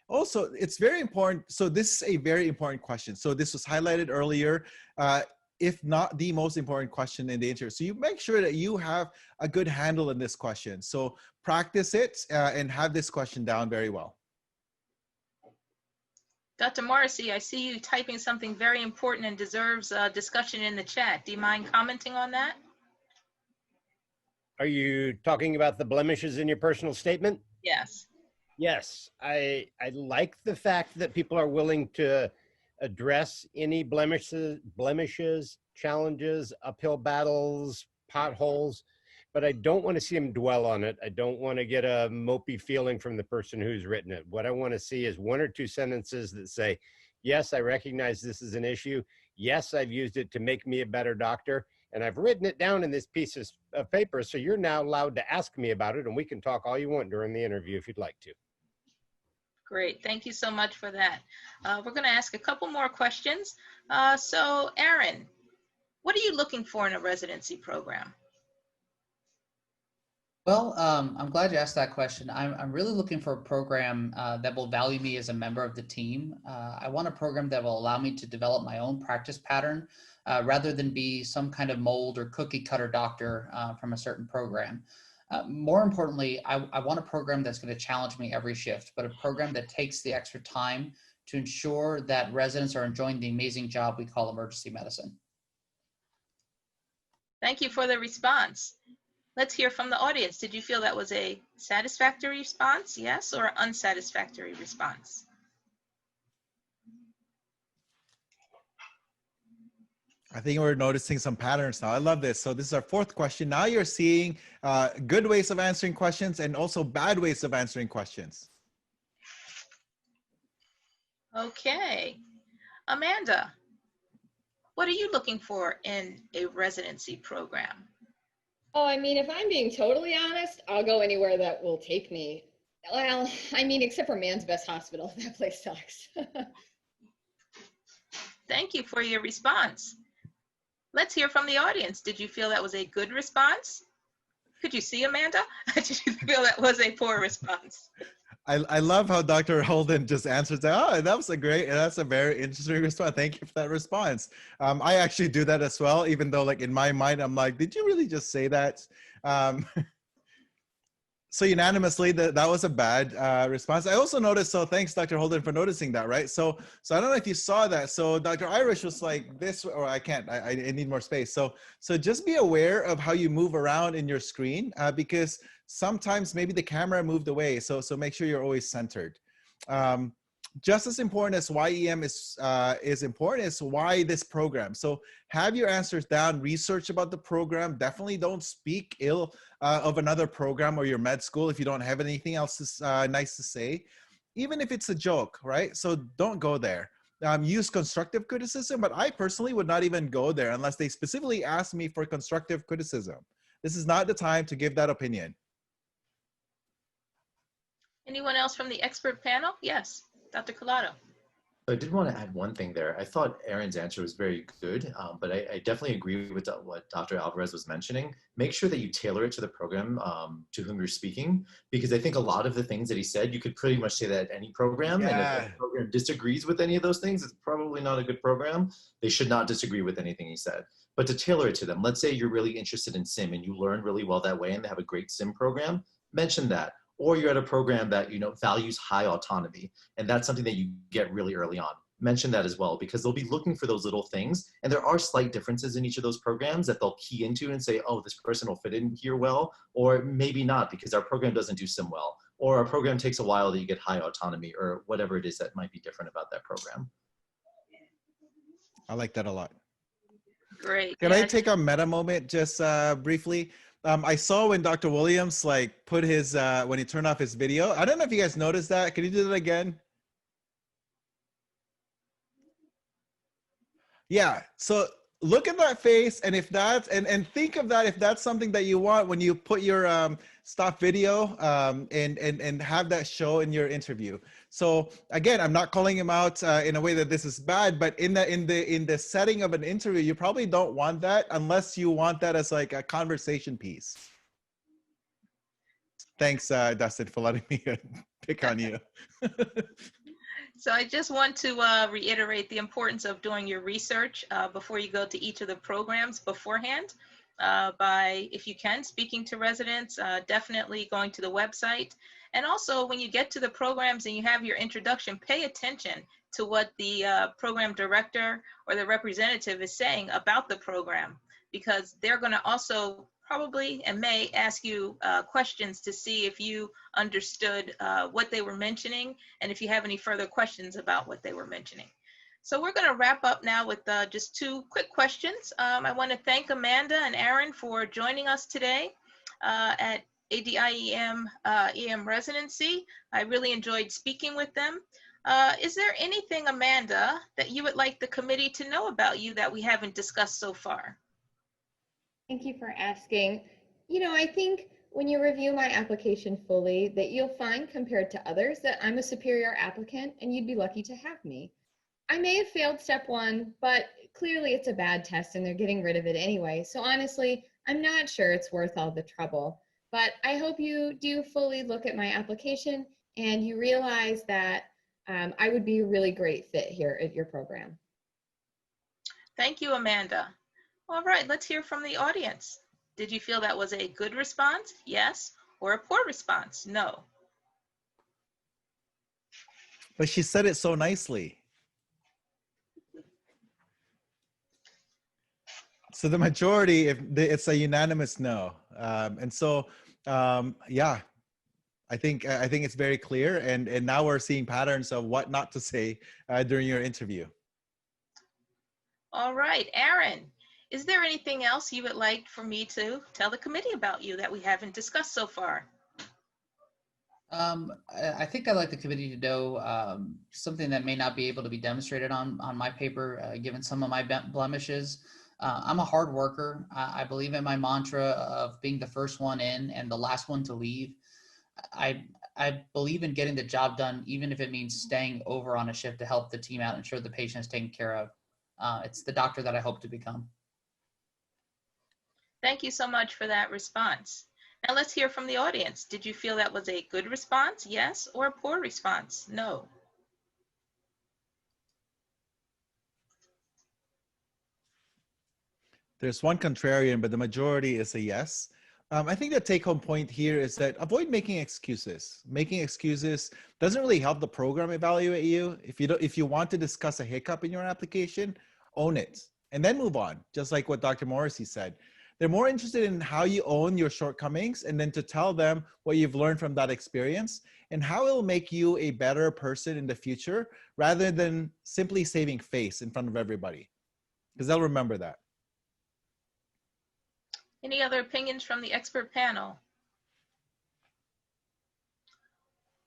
Also, it's very important. So this is a very important question. So this was highlighted earlier, if not the most important question in the interview. So you make sure that you have a good handle in this question. So practice it and have this question down very well. Dr. Morrissey, I see you typing something very important and deserves discussion in the chat. Do you mind commenting on that? Are you talking about the blemishes in your personal statement? Yes. Yes, I like the fact that people are willing to address any blemishes, challenges, uphill battles, potholes, but I don't want to see them dwell on it. I don't want to get a mopey feeling from the person who's written it. What I want to see is one or two sentences that say, yes, I recognize this is an issue. Yes, I've used it to make me a better doctor. And I've written it down in this piece of paper, so you're now allowed to ask me about it, and we can talk all you want during the interview if you'd like to. Great, thank you so much for that. We're going to ask a couple more questions. So Aaron, what are you looking for in a residency program? Well, I'm glad you asked that question. I'm really looking for a program that will value me as a member of the team. I want a program that will allow me to develop my own practice pattern rather than be some kind of mold or cookie cutter doctor from a certain program. More importantly, I want a program that's going to challenge me every shift, but a program that takes the extra time to ensure that residents are enjoying the amazing job we call emergency medicine. Thank you for the response. Let's hear from the audience. Did you feel that was a satisfactory response, yes, or unsatisfactory response? I think we're noticing some patterns now. I love this. So this is our fourth question. Now you're seeing good ways of answering questions and also bad ways of answering questions. Okay. Amanda, what are you looking for in a residency program? Oh, I mean, if I'm being totally honest, I'll go anywhere that will take me. Well, I mean, except for Man's Best Hospital. That place sucks. Thank you for your response. Let's hear from the audience. Did you feel that was a good response? Could you see Amanda? Did you feel that was a poor response? I love how Dr. Holden just answers that. Oh, that's a very interesting response. Thank you for that response. I actually do that as well, even though like in my mind, I'm like, did you really just say that? So unanimously, that was a bad response. I also noticed, so thanks, Dr. Holden, for noticing that, right? So I don't know if you saw that. So Dr. Irish was like this, or I can't, I need more space. So just be aware of how you move around in your screen because sometimes maybe the camera moved away. So make sure you're always centered. Just as important as why EM is important is why this program. So have your answers down, research about the program. Definitely don't speak ill of another program or your med school if you don't have anything else nice to say, even if it's a joke, right? So don't go there. Use constructive criticism, but I personally would not even go there unless they specifically ask me for constructive criticism. This is not the time to give that opinion. Anyone else from the expert panel? Yes. Dr. Collado. I did want to add one thing there. I thought Aaron's answer was very good, but I definitely agree with what Dr. Alvarez was mentioning. Make sure that you tailor it to the program to whom you're speaking, because I think a lot of the things that he said, you could pretty much say that at any program, and if the program disagrees with any of those things, it's probably not a good program. They should not disagree with anything he said, but to tailor it to them. Let's say you're really interested in SIM and you learn really well that way and they have a great SIM program, mention that. Or you're at a program that values high autonomy, and that's something that you get really early on. Mention that as well, because they'll be looking for those little things, and there are slight differences in each of those programs that they'll key into and say, oh, this person will fit in here well, or maybe not because our program doesn't do SIM well, or our program takes a while that you get high autonomy, or whatever it is that might be different about that program. I like that a lot. Great. Can I take a meta moment just briefly? I saw when Dr. Williams put his, when he turned off his video. I don't know if you guys noticed that. Can you do that again? Yeah, so look at that face, and if that's, and think of that if that's something that you want when you put your stock video and have that show in your interview. So again, I'm not calling him out in a way that this is bad, but in the setting of an interview, you probably don't want that unless you want that as like a conversation piece. Thanks, Dustin, for letting me pick on you. So I just want to reiterate the importance of doing your research before you go to each of the programs beforehand by, if you can, speaking to residents, definitely going to the website. And also when you get to the programs and you have your introduction, pay attention to what the program director or the representative is saying about the program, because they're going to also probably and may ask you questions to see if you understood what they were mentioning and if you have any further questions about what they were mentioning. So we're going to wrap up now with just two quick questions. I want to thank Amanda and Aaron for joining us today at ADIEM EM residency. I really enjoyed speaking with them. Is there anything, Amanda, that you would like the committee to know about you that we haven't discussed so far? Thank you for asking. I think when you review my application fully, that you'll find compared to others that I'm a superior applicant and you'd be lucky to have me. I may have failed step one, but clearly it's a bad test and they're getting rid of it anyway. So honestly, I'm not sure it's worth all the trouble, but I hope you do fully look at my application and you realize that I would be a really great fit here at your program. Thank you, Amanda. All right, let's hear from the audience. Did you feel that was a good response? Yes. Or a poor response? No. But she said it so nicely. So the majority, it's a unanimous no. Yeah, I think it's very clear, and now we're seeing patterns of what not to say during your interview. All right, Aaron, is there anything else you would like for me to tell the committee about you that we haven't discussed so far? I think I'd like the committee to know something that may not be able to be demonstrated on my paper, given some of my blemishes. I'm a hard worker. I believe in my mantra of being the first one in and the last one to leave. I believe in getting the job done, even if it means staying over on a shift to help the team out and ensure the patient is taken care of. It's the doctor that I hope to become. Thank you so much for that response. Now let's hear from the audience. Did you feel that was a good response? Yes. Or a poor response? No. There's one contrarian, but the majority is a yes. I think the take-home point here is that avoid making excuses. Making excuses doesn't really help the program evaluate you. If you want to discuss a hiccup in your application, own it and then move on. Just like what Dr. Morrissey said, they're more interested in how you own your shortcomings and then to tell them what you've learned from that experience and how it'll make you a better person in the future, rather than simply saving face in front of everybody, because they'll remember that. Any other opinions from the expert panel?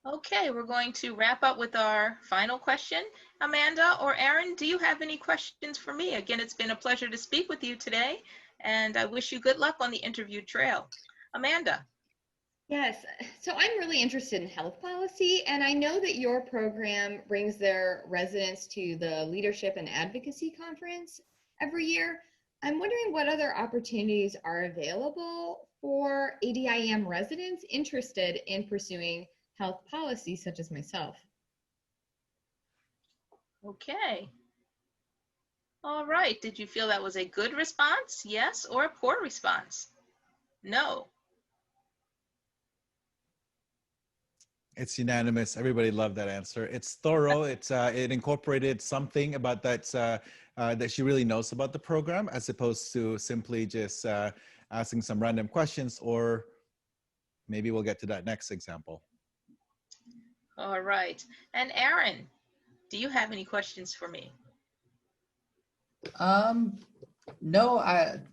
Okay, we're going to wrap up with our final question. Amanda or Aaron, do you have any questions for me? Again, it's been a pleasure to speak with you today, and I wish you good luck on the interview trail. Amanda. Yes, so I'm really interested in health policy, and I know that your program brings their residents to the Leadership and Advocacy Conference every year. I'm wondering what other opportunities are available for ADIEM residents interested in pursuing health policy, such as myself. Okay. All right. Did you feel that was a good response? Yes. Or a poor response? No. It's unanimous. Everybody loved that answer. It's thorough. It incorporated something about that that she really knows about the program, as opposed to simply just asking some random questions, or maybe we'll get to that next example. All right. And Aaron, do you have any questions for me? No,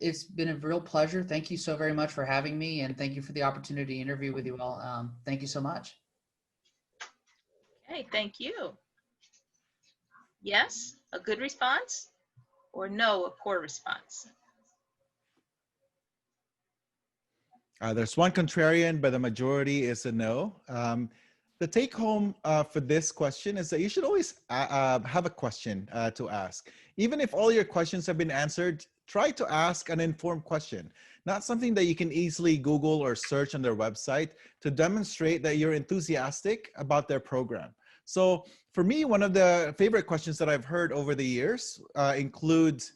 it's been a real pleasure. Thank you so very much for having me, and thank you for the opportunity to interview with you all. Thank you so much. Okay, thank you. Yes, a good response, or no, a poor response? There's one contrarian, but the majority is a no. The take home for this question is that you should always have a question to ask. Even if all your questions have been answered, try to ask an informed question, not something that you can easily Google or search on their website, to demonstrate that you're enthusiastic about their program. So for me, one of the favorite questions that I've heard over the years includes,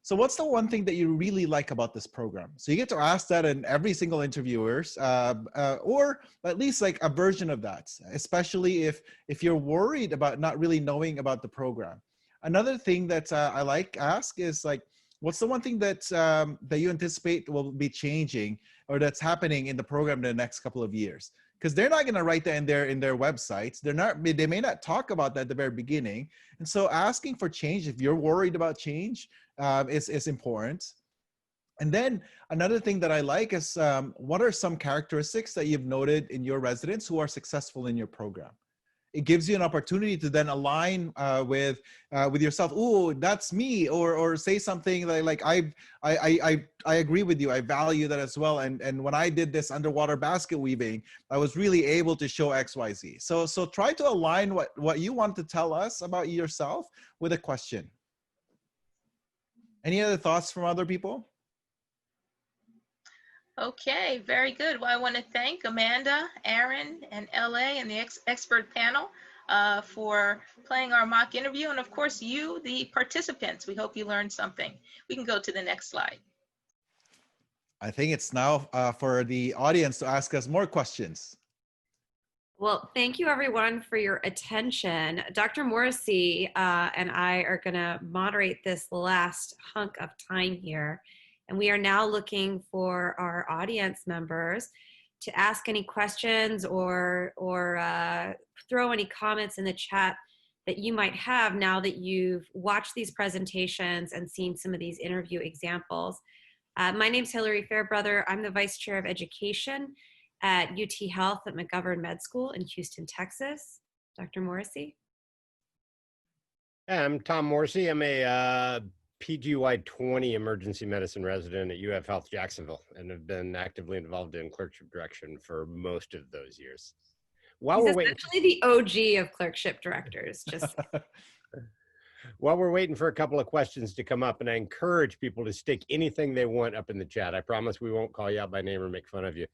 so what's the one thing that you really like about this program? So you get to ask that in every single interviewers, or at least like a version of that, especially if you're worried about not really knowing about the program. Another thing that I ask is like, what's the one thing that that you anticipate will be changing or that's happening in the program in the next couple of years? Because they're not going to write that in their websites. They may not talk about that at the very beginning. And so asking for change, if you're worried about change, is important. And then another thing that I like is what are some characteristics that you've noted in your residents who are successful in your program? It gives you an opportunity to then align with yourself. Ooh, that's me, or say something like I agree with you. I value that as well. And when I did this underwater basket weaving, I was really able to show X, Y, Z. So try to align what you want to tell us about yourself with a question. Any other thoughts from other people? Okay, very good. Well, I want to thank Amanda, Aaron, and LA and the expert panel for playing our mock interview. And of course, you, the participants, we hope you learned something. We can go to the next slide. I think it's now for the audience to ask us more questions. Well, thank you everyone for your attention. Dr. Morrissey and I are gonna moderate this last hunk of time here. And we are now looking for our audience members to ask any questions or throw any comments in the chat that you might have now that you've watched these presentations and seen some of these interview examples. My name's Hilary Fairbrother. I'm the Vice Chair of Education at UT Health at McGovern Med School in Houston, Texas. Dr. Morrissey. I'm Tom Morrissey. I'm a PGY 20 emergency medicine resident at UF Health Jacksonville and have been actively involved in clerkship direction for most of those years. While He's we're waiting, essentially the OG of clerkship directors. Just while we're waiting for a couple of questions to come up, and I encourage people to stick anything they want up in the chat. I promise we won't call you out by name or make fun of you.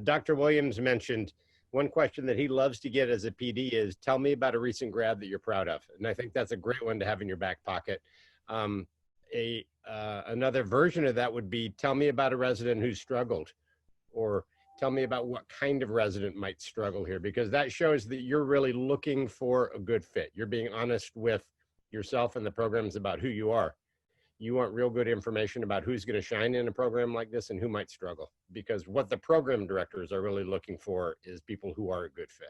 Dr. Williams mentioned one question that he loves to get as a PD is, tell me about a recent grad that you're proud of. And I think that's a great one to have in your back pocket. Another version of that would be, tell me about a resident who struggled, or tell me about what kind of resident might struggle here, because that shows that you're really looking for a good fit. You're being honest with yourself and the programs about who you are. You want real good information about who's going to shine in a program like this and who might struggle, because what the program directors are really looking for is people who are a good fit.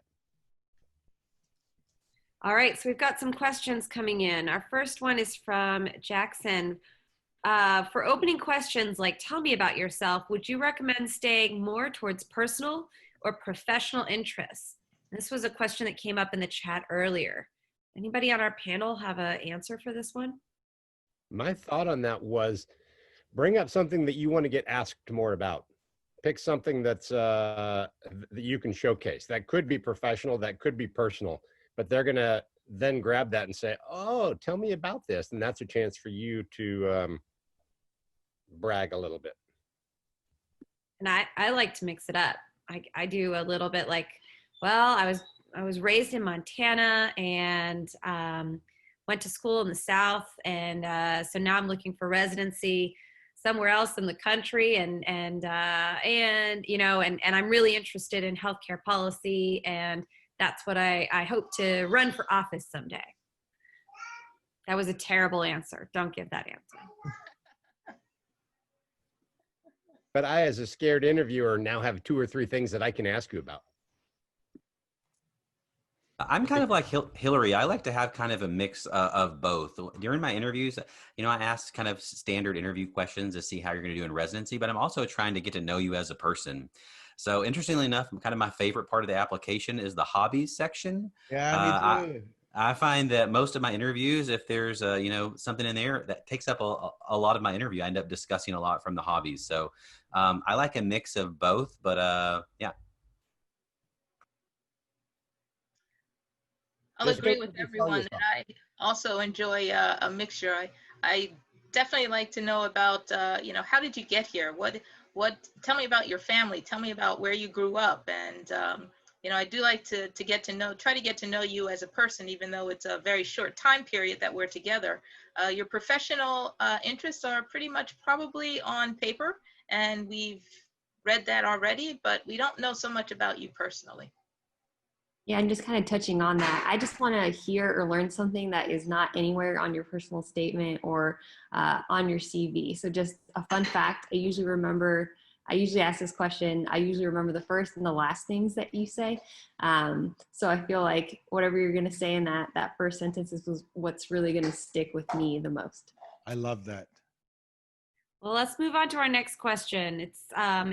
all right, so we've got some questions coming in. Our first one is from Jackson. For opening questions like tell me about yourself, would you recommend staying more towards personal or professional interests? This was a question that came up in the chat earlier. Anybody on our panel have an answer for this one? My thought on that was bring up something that you want to get asked more about. Pick something that's that you can showcase. That could be professional, that could be personal, but they're going to then grab that and say, oh, tell me about this. And that's a chance for you to brag a little bit. And I like to mix it up. I do a little bit like, well, I was raised in Montana and went to school in the South, and so now I'm looking for residency somewhere else in the country, and you know, and I'm really interested in healthcare policy, and that's what I hope to run for office someday. That was a terrible answer. Don't give that answer. But I, as a scared interviewer, now have 2 or 3 things that I can ask you about. I'm kind of like Hilary. I like to have kind of a mix of both. During my interviews, you know, I ask kind of standard interview questions to see how you're going to do in residency, but I'm also trying to get to know you as a person. So interestingly enough, kind of my favorite part of the application is the hobbies section. Yeah, me too. I find that most of my interviews, if there's you know, something in there that takes up a lot of my interview, I end up discussing a lot from the hobbies. So I like a mix of both, but yeah. I'll agree with everyone that I also enjoy a mixture. I definitely like to know about, you know, how did you get here? Tell me about your family. Tell me about where you grew up. And, you know, I do like to try to get to know you as a person, even though it's a very short time period that we're together. Your professional interests are pretty much probably on paper, and we've read that already, but we don't know so much about you personally. Yeah, and just kind of touching on that, I just want to hear or learn something that is not anywhere on your personal statement or on your CV. So just a fun fact, I usually ask this question, I usually remember the first and the last things that you say. So I feel like whatever you're going to say in that first sentence is what's really going to stick with me the most. I love that. Well, let's move on to our next question. It's,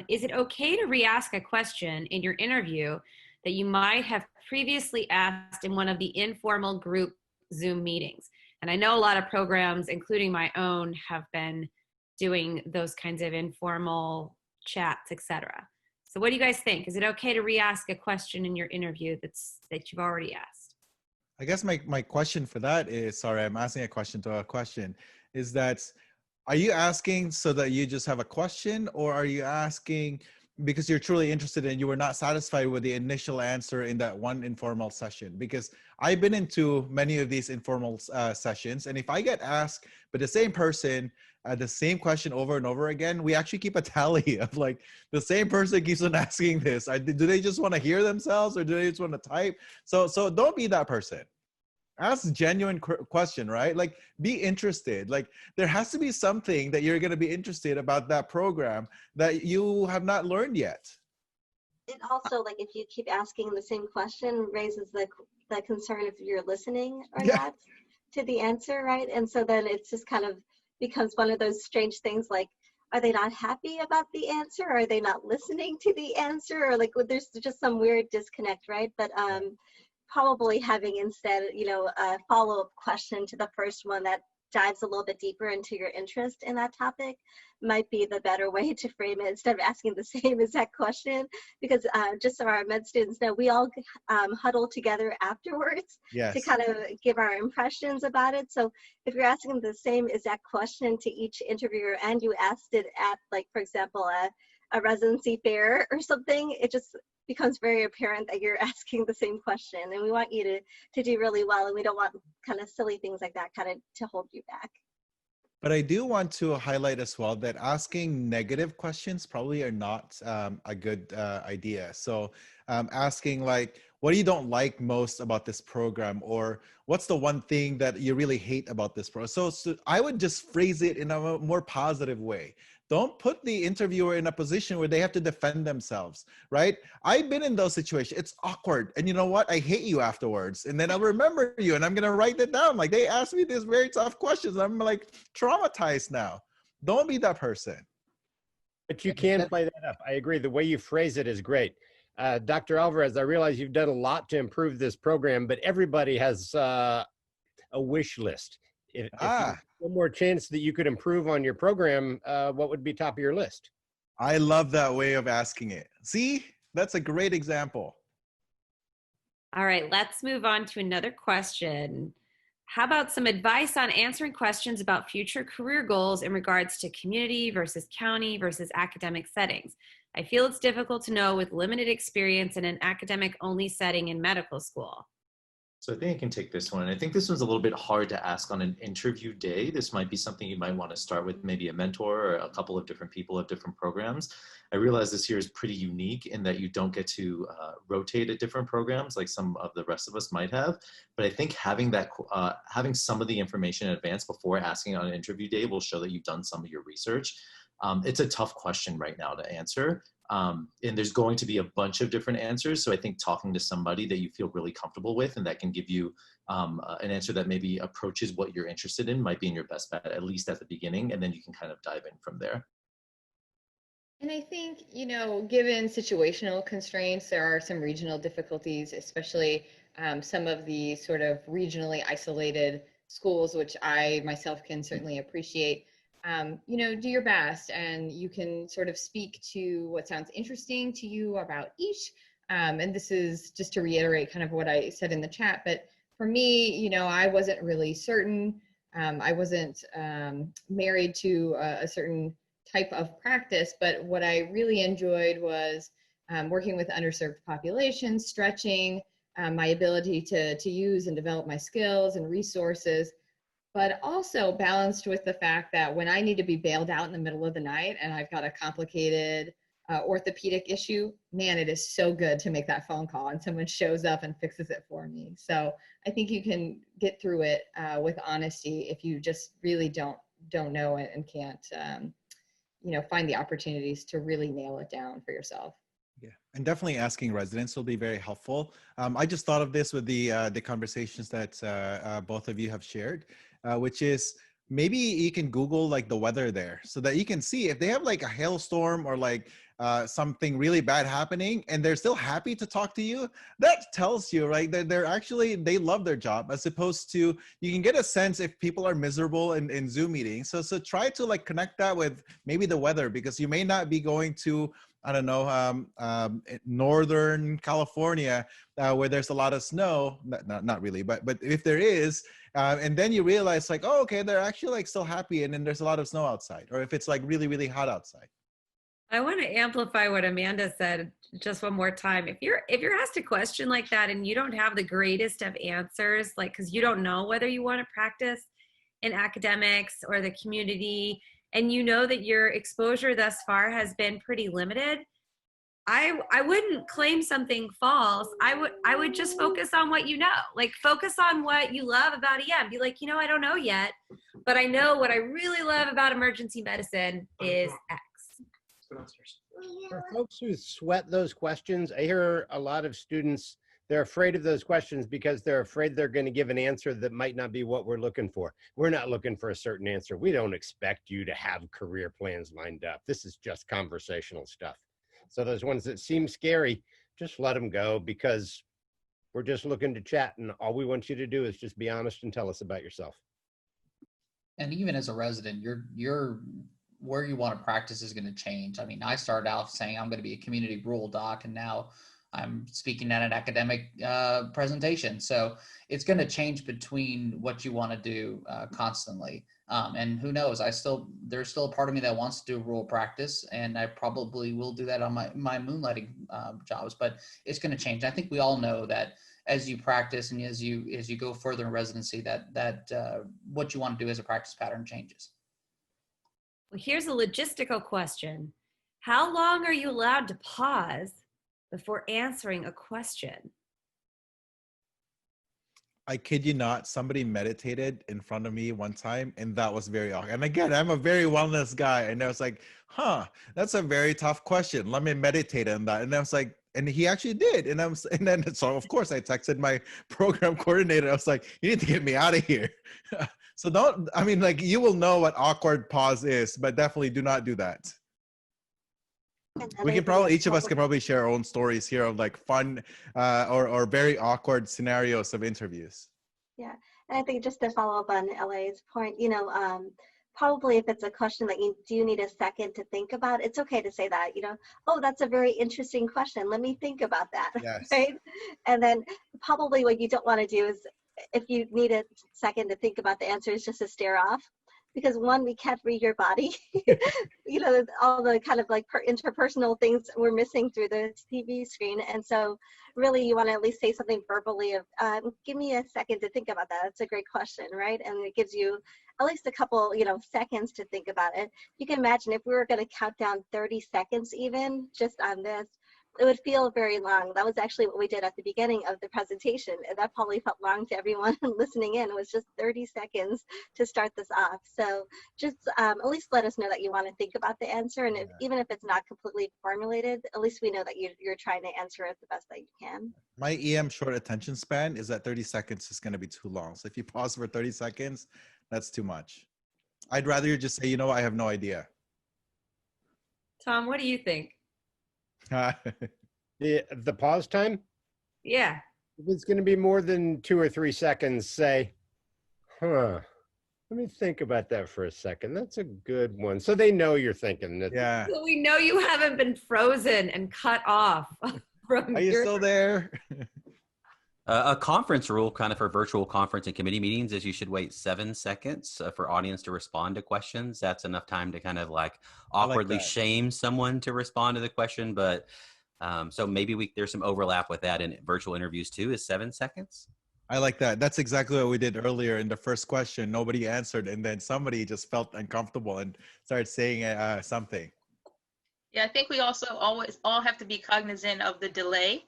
is it okay to re-ask a question in your interview that you might have previously asked in one of the informal group Zoom meetings? And I know a lot of programs, including my own, have been doing those kinds of informal chats, etc. So what do you guys think? Is it okay to re-ask a question in your interview that you've already asked? I guess my question for that is, sorry, I'm asking a question to a question, is that, are you asking so that you just have a question, or are you asking because you're truly interested and you were not satisfied with the initial answer in that one informal session. Because I've been into many of these informal sessions, and if I get asked by the same person the same question over and over again, we actually keep a tally of like the same person keeps on asking this. Do they just want to hear themselves, or do they just want to type? So don't be that person. Ask genuine question, right? Like, be interested. Like, there has to be something that you're going to be interested about that program that you have not learned yet. It also, like, if you keep asking the same question, raises the concern if you're listening or not to the answer, right? And so then it's just kind of becomes one of those strange things, like, are they not happy about the answer? Are they not listening to the answer? Or like, there's just some weird disconnect, right? But probably having instead, a follow-up question to the first one that dives a little bit deeper into your interest in that topic might be the better way to frame it, instead of asking the same exact question. Because just so our med students know, we all huddle together afterwards to kind of give our impressions about it. So if you're asking the same exact question to each interviewer and you asked it at, like, for example, a residency fair or something, it just becomes very apparent that you're asking the same question, and we want you to do really well, and we don't want kind of silly things like that kind of to hold you back. But I do want to highlight as well that asking negative questions probably are not a good idea. So asking like, what do you don't like most about this program? Or what's the one thing that you really hate about this program? So I would just phrase it in a more positive way. Don't put the interviewer in a position where they have to defend themselves, right? I've been in those situations. It's awkward. And you know what? I hate you afterwards. And then I'll remember you and I'm going to write it down. Like, they asked me these very tough questions. I'm like traumatized now. Don't be that person. But you can play that up. I agree. The way you phrase it is great. Dr. Alvarez, I realize you've done a lot to improve this program, but everybody has a wish list. If one more chance that you could improve on your program, what would be top of your list? I love that way of asking it. See, that's a great example. All right, let's move on to another question. How about some advice on answering questions about future career goals in regards to community versus county versus academic settings? I feel it's difficult to know with limited experience in an academic-only setting in medical school. So I think I can take this one. I think this one's a little bit hard to ask on an interview day. This might be something you might want to start with maybe a mentor or a couple of different people of different programs. I realize this year is pretty unique in that you don't get to rotate at different programs like some of the rest of us might have. But I think having that, having some of the information in advance before asking on an interview day will show that you've done some of your research. It's a tough question right now to answer. And there's going to be a bunch of different answers. So I think talking to somebody that you feel really comfortable with and that can give you an answer that maybe approaches what you're interested in might be in your best bet, at least at the beginning, and then you can kind of dive in from there. And I think, given situational constraints, there are some regional difficulties, especially some of the sort of regionally isolated schools, which I myself can certainly appreciate. Do your best, and you can sort of speak to what sounds interesting to you about each. And this is just to reiterate kind of what I said in the chat, but for me, I wasn't really certain. I wasn't married to a certain type of practice, but what I really enjoyed was working with underserved populations, stretching my ability to use and develop my skills and resources, but also balanced with the fact that when I need to be bailed out in the middle of the night and I've got a complicated orthopedic issue, man, it is so good to make that phone call and someone shows up and fixes it for me. So I think you can get through it with honesty if you just really don't know it and can't, find the opportunities to really nail it down for yourself. Yeah, and definitely asking residents will be very helpful. I just thought of this with the conversations that both of you have shared, which is maybe you can Google like the weather there so that you can see if they have like a hailstorm or like something really bad happening and they're still happy to talk to you. That tells you, right, that they love their job, as opposed to you can get a sense if people are miserable in Zoom meetings. So try to like connect that with maybe the weather, because you may not be going to, I don't know, Northern California where there's a lot of snow. Not really, but if there is, and then you realize like, oh, okay, they're actually like still happy, and then there's a lot of snow outside. Or if it's like really, really hot outside. I want to amplify what Amanda said just one more time. If you're asked a question like that and you don't have the greatest of answers, like because you don't know whether you want to practice in academics or the community, and you know that your exposure thus far has been pretty limited, I wouldn't claim something false. I would just focus on what you know. Like focus on what you love about EM. Be like, I don't know yet, but I know what I really love about emergency medicine is X. For folks who sweat those questions, I hear a lot of students, they're afraid of those questions because they're afraid they're going to give an answer that might not be what we're looking for. We're not looking for a certain answer. We don't expect you to have career plans lined up. This is just conversational stuff. So those ones that seem scary, just let them go, because we're just looking to chat, and all we want you to do is just be honest and tell us about yourself. And even as a resident, you're where you want to practice is going to change. I mean, I started out saying I'm going to be a community rural doc, and now I'm speaking at an academic presentation. So it's going to change between what you want to do constantly. And who knows, there's still a part of me that wants to do rural practice, and I probably will do that on my moonlighting jobs, but it's going to change. I think we all know that as you practice and as you go further in residency, that what you want to do as a practice pattern changes. Well, here's a logistical question. How long are you allowed to pause before answering a question? I kid you not, somebody meditated in front of me one time, and that was very awkward. And again, I'm a very wellness guy, and I was like, that's a very tough question. Let me meditate on that. And I was like, and he actually did. And so of course I texted my program coordinator. I was like, you need to get me out of here. So you will know what awkward pause is, but definitely do not do that. We can probably, each of us can probably share our own stories here of like fun or very awkward scenarios of interviews. Yeah, and I think just to follow up on LA's point, probably if it's a question that you do need a second to think about, it's okay to say that, oh, that's a very interesting question. Let me think about that, yes. Right? And then probably what you don't want to do is, if you need a second to think about the answer, is just to stare off. Because one, we can't read your body, all the kind of like interpersonal things we're missing through the TV screen. And so really you want to at least say something verbally of, give me a second to think about that. That's a great question, right? And it gives you at least a couple, seconds to think about it. You can imagine if we were going to count down 30 seconds even just on this, it would feel very long. That was actually what we did at the beginning of the presentation. And that probably felt long to everyone listening in. It was just 30 seconds to start this off. So just at least let us know that you want to think about the answer. And even if it's not completely formulated, at least we know that you're trying to answer it the best that you can. My EM short attention span is that 30 seconds is going to be too long. So if you pause for 30 seconds, that's too much. I'd rather you just say, I have no idea. Tom, what do you think? The pause time? Yeah. If it's going to be more than 2 or 3 seconds, say, let me think about that for a second. That's a good one. So they know you're thinking that. Yeah. So we know you haven't been frozen and cut off. Are you still there? A conference rule kind of for virtual conference and committee meetings is you should wait 7 seconds for audience to respond to questions. That's enough time to kind of like awkwardly shame someone to respond to the question. But so maybe there's some overlap with that in virtual interviews too, is 7 seconds. I like that. That's exactly what we did earlier in the first question. Nobody answered, and then somebody just felt uncomfortable and started saying something. Yeah, I think we also all have to be cognizant of the delay.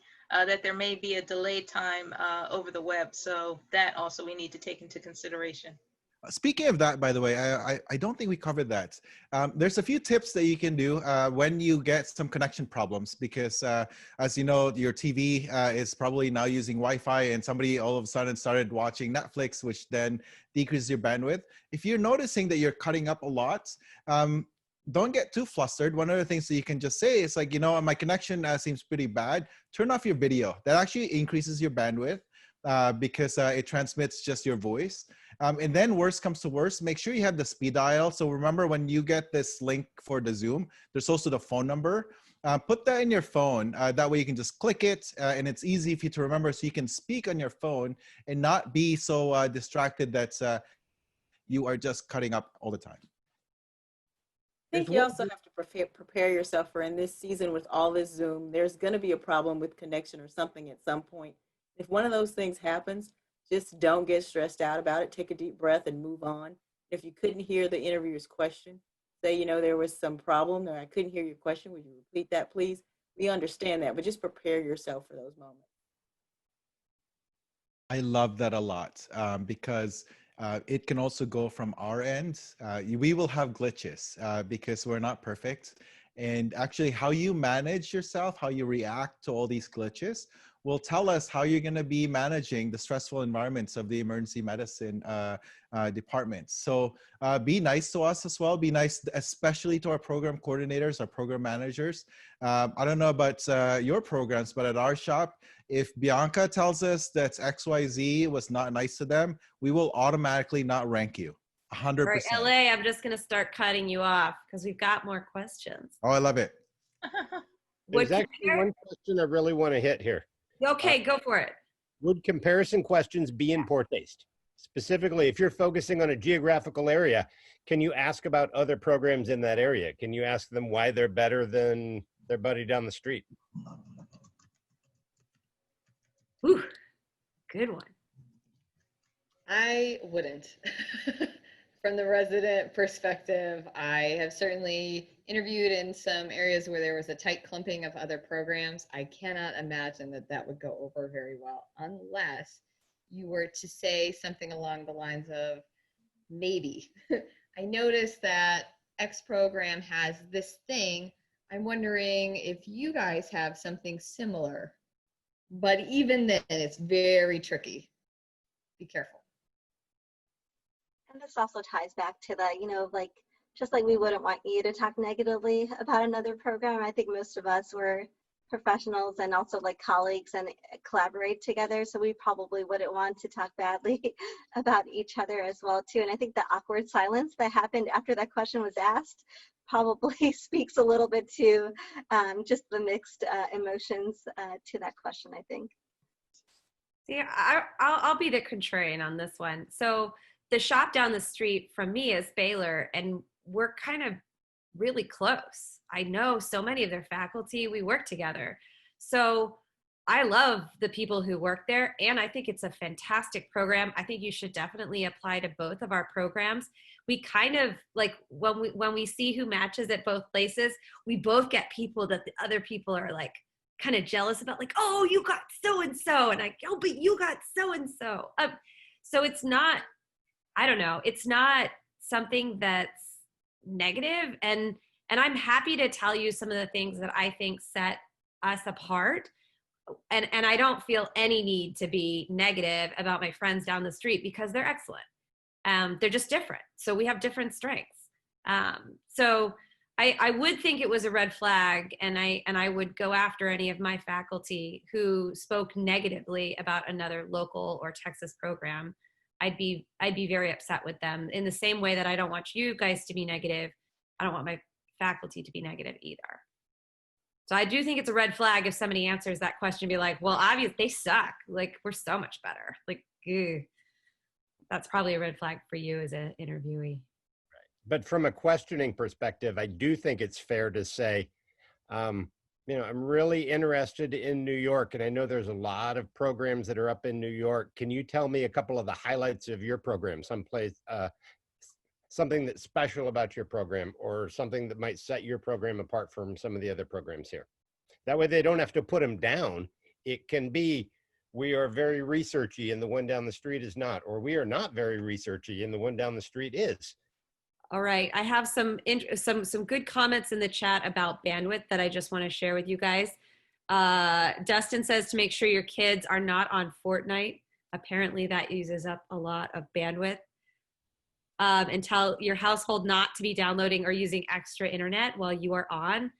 That there may be a delay time over the web. So that also we need to take into consideration. Speaking of that, by the way, I don't think we covered that. There's a few tips that you can do when you get some connection problems, because as you know, your TV is probably now using Wi-Fi, and somebody all of a sudden started watching Netflix, which then decreases your bandwidth. If you're noticing that you're cutting up a lot, don't get too flustered. One of the things that you can just say is like, my connection seems pretty bad. Turn off your video. That actually increases your bandwidth because it transmits just your voice. And then worst comes to worst, make sure you have the speed dial. So remember, when you get this link for the Zoom, there's also the phone number. Put that in your phone. That way you can just click it and it's easy for you to remember, so you can speak on your phone and not be so distracted that you are just cutting up all the time. think you also have to prepare yourself for, in this season with all this Zoom, there's going to be a problem with connection or something at some point. If one of those things happens, just don't get stressed out about it. Take a deep breath and move on. If you couldn't hear the interviewer's question, say, you know, there was some problem or I couldn't hear your question, would you repeat that, please? We understand that, but just prepare yourself for those moments. I love that a lot because it can also go from our end. We will have glitches because we're not perfect. And actually how you manage yourself, how you react to all these glitches will tell us how you're going to be managing the stressful environments of the emergency medicine departments. So be nice to us as well. Be nice, especially to our program coordinators, our program managers. I don't know about your programs, but at our shop, if Bianca tells us that XYZ was not nice to them, we will automatically not rank you. 100%. For LA, I'm just going to start cutting you off because we've got more questions. Oh, I love it. There's actually one question I really want to hit here. Okay, go for it. Would comparison questions be in poor taste? Specifically, if you're focusing on a geographical area, can you ask about other programs in that area? Can you ask them why they're better than their buddy down the street? Ooh, good one. I wouldn't. From the resident perspective, I have certainly interviewed in some areas where there was a tight clumping of other programs. I cannot imagine that that would go over very well unless you were to say something along the lines of, maybe. I noticed that X program has this thing. I'm wondering if you guys have something similar. But even then, it's very tricky. Be careful. And this also ties back to the, you know, like, just like we wouldn't want you to talk negatively about another program. I think most of us were professionals and also like colleagues and collaborate together. So we probably wouldn't want to talk badly about each other as well too. And I think the awkward silence that happened after that question was asked probably speaks a little bit to just the mixed emotions to that question, I think. See, I'll be the contrarian on this one. So the shop down the street from me is Baylor, and we're kind of really close. I know so many of their faculty, we work together. So I love the people who work there, and I think it's a fantastic program. I think you should definitely apply to both of our programs. We kind of, like, when we see who matches at both places, we both get people that the other people are like kind of jealous about, like, oh, you got so-and-so, and I, oh, but you got so-and-so. So it's not, I don't know, it's not something that's negative. And I'm happy to tell you some of the things that I think set us apart. And I don't feel any need to be negative about my friends down the street because they're excellent. They're just different. So we have different strengths. So I would think it was a red flag, and I would go after any of my faculty who spoke negatively about another local or Texas program. I'd be very upset with them in the same way that I don't want you guys to be negative. I don't want my faculty to be negative either. So I do think it's a red flag if somebody answers that question, be like, well, obviously they suck. Like, we're so much better. Like, ew. That's probably a red flag for you as an interviewee. Right. But from a questioning perspective, I do think it's fair to say, you know, I'm really interested in New York, and I know there's a lot of programs that are up in New York. Can you tell me a couple of the highlights of your program, someplace, something that's special about your program, or something that might set your program apart from some of the other programs here? That way they don't have to put them down. It can be, we are very researchy and the one down the street is not, or we are not very researchy and the one down the street is. All right, I have some good comments in the chat about bandwidth that I just want to share with you guys. Dustin says to make sure your kids are not on Fortnite. Apparently that uses up a lot of bandwidth. And tell your household not to be downloading or using extra internet while you are on.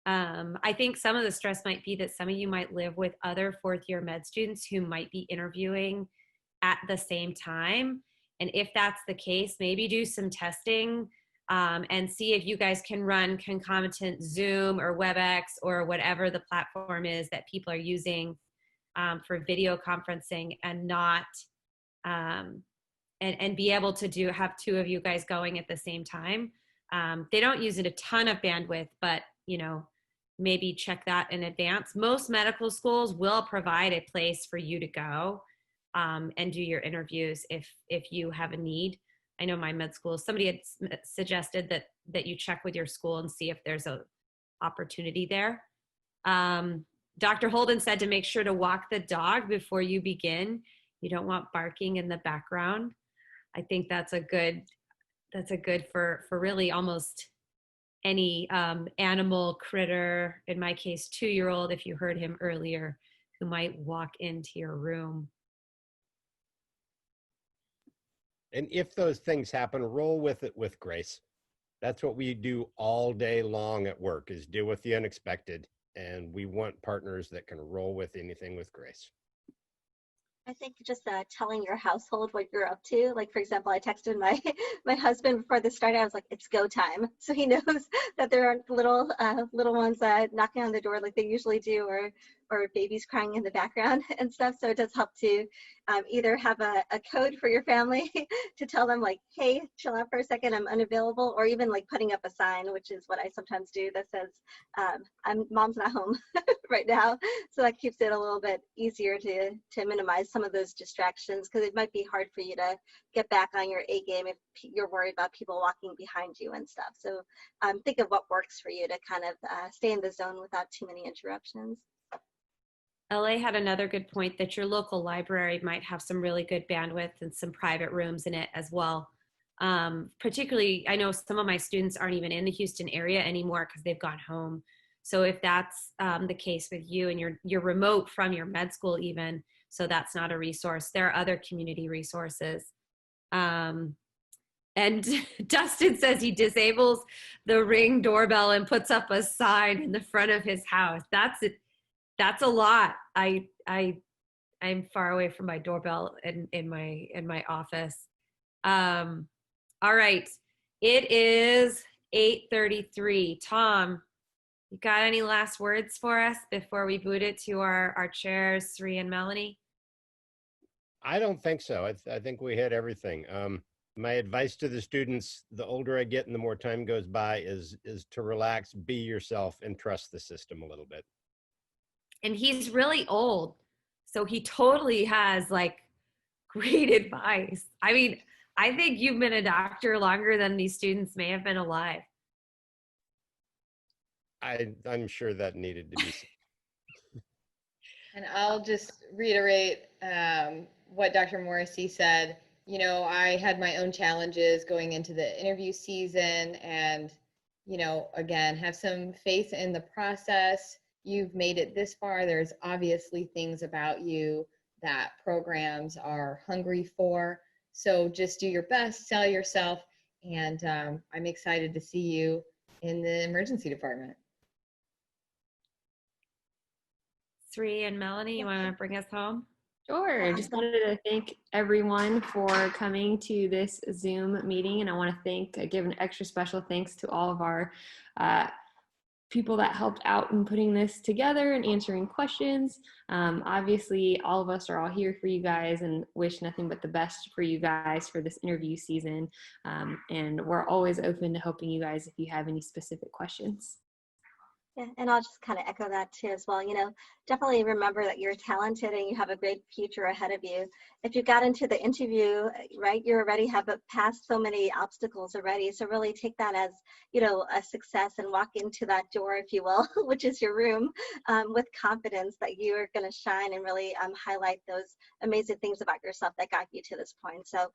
I think some of the stress might be that some of you might live with other fourth-year med students who might be interviewing at the same time. And if that's the case, maybe do some testing and see if you guys can run concomitant Zoom or WebEx or whatever the platform is that people are using for video conferencing, and not and be able to have two of you guys going at the same time. They don't use a ton of bandwidth, but maybe check that in advance. Most medical schools will provide a place for you to go and do your interviews if you have a need. I know my med school, somebody had suggested that you check with your school and see if there's a opportunity there. Dr. Holden said to make sure to walk the dog before you begin. You don't want barking in the background. I think that's a good for really almost any animal, critter, in my case, 2-year-old, if you heard him earlier, who might walk into your room. And if those things happen, roll with it with grace. That's what we do all day long at work, is deal with the unexpected. And we want partners that can roll with anything with grace. I think just telling your household what you're up to. Like, for example, I texted my husband before this started. I was like, it's go time. So he knows that there aren't little ones knocking on the door like they usually do, or babies crying in the background and stuff. So it does help to either have a code for your family to tell them, like, hey, chill out for a second, I'm unavailable, or even like putting up a sign, which is what I sometimes do, that says, mom's not home right now. So that keeps it a little bit easier to minimize some of those distractions, because it might be hard for you to get back on your A game if you're worried about people walking behind you and stuff. So think of what works for you to kind of stay in the zone without too many interruptions. LA had another good point that your local library might have some really good bandwidth and some private rooms in it as well. Particularly, I know some of my students aren't even in the Houston area anymore because they've gone home. So if that's the case with you and you're remote from your med school even, so that's not a resource, there are other community resources. And Dustin says he disables the Ring doorbell and puts up a sign in the front of his house. That's a lot. I'm far away from my doorbell in my office. All right, it is 8:33. Tom, you got any last words for us before we boot it to our chairs, Sree and Melanie? I don't think so. I think we hit everything. My advice to the students, the older I get and the more time goes by, is to relax, be yourself, and trust the system a little bit. And he's really old, so he totally has like great advice. I mean, I think you've been a doctor longer than these students may have been alive. I'm sure that needed to be said. And I'll just reiterate what Dr. Morrissey said. You know, I had my own challenges going into the interview season, and, you know, again, have some faith in the process. You've made it this far. There's obviously things about you that programs are hungry for. So just do your best, sell yourself, and I'm excited to see you in the emergency department. Sree and Melanie, you want to bring us home? Sure. Just wanted to thank everyone for coming to this Zoom meeting, and I want to give an extra special thanks to all of our people that helped out in putting this together and answering questions. Obviously, all of us are all here for you guys and wish nothing but the best for you guys for this interview season. And we're always open to helping you guys if you have any specific questions. Yeah, and I'll just kind of echo that too as well. You know, definitely remember that you're talented and you have a great future ahead of you. If you got into the interview, right, you already have passed so many obstacles already. So really take that as, you know, a success and walk into that door, if you will, which is your room, with confidence that you are going to shine and really highlight those amazing things about yourself that got you to this point. So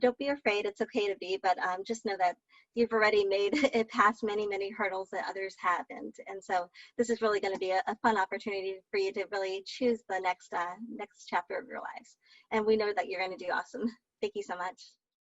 don't be afraid. It's okay to be, but just know that you've already made it past many, many hurdles that others haven't. And so this is really going to be a fun opportunity for you to really choose the next chapter of your lives. And we know that you're going to do awesome. Thank you so much.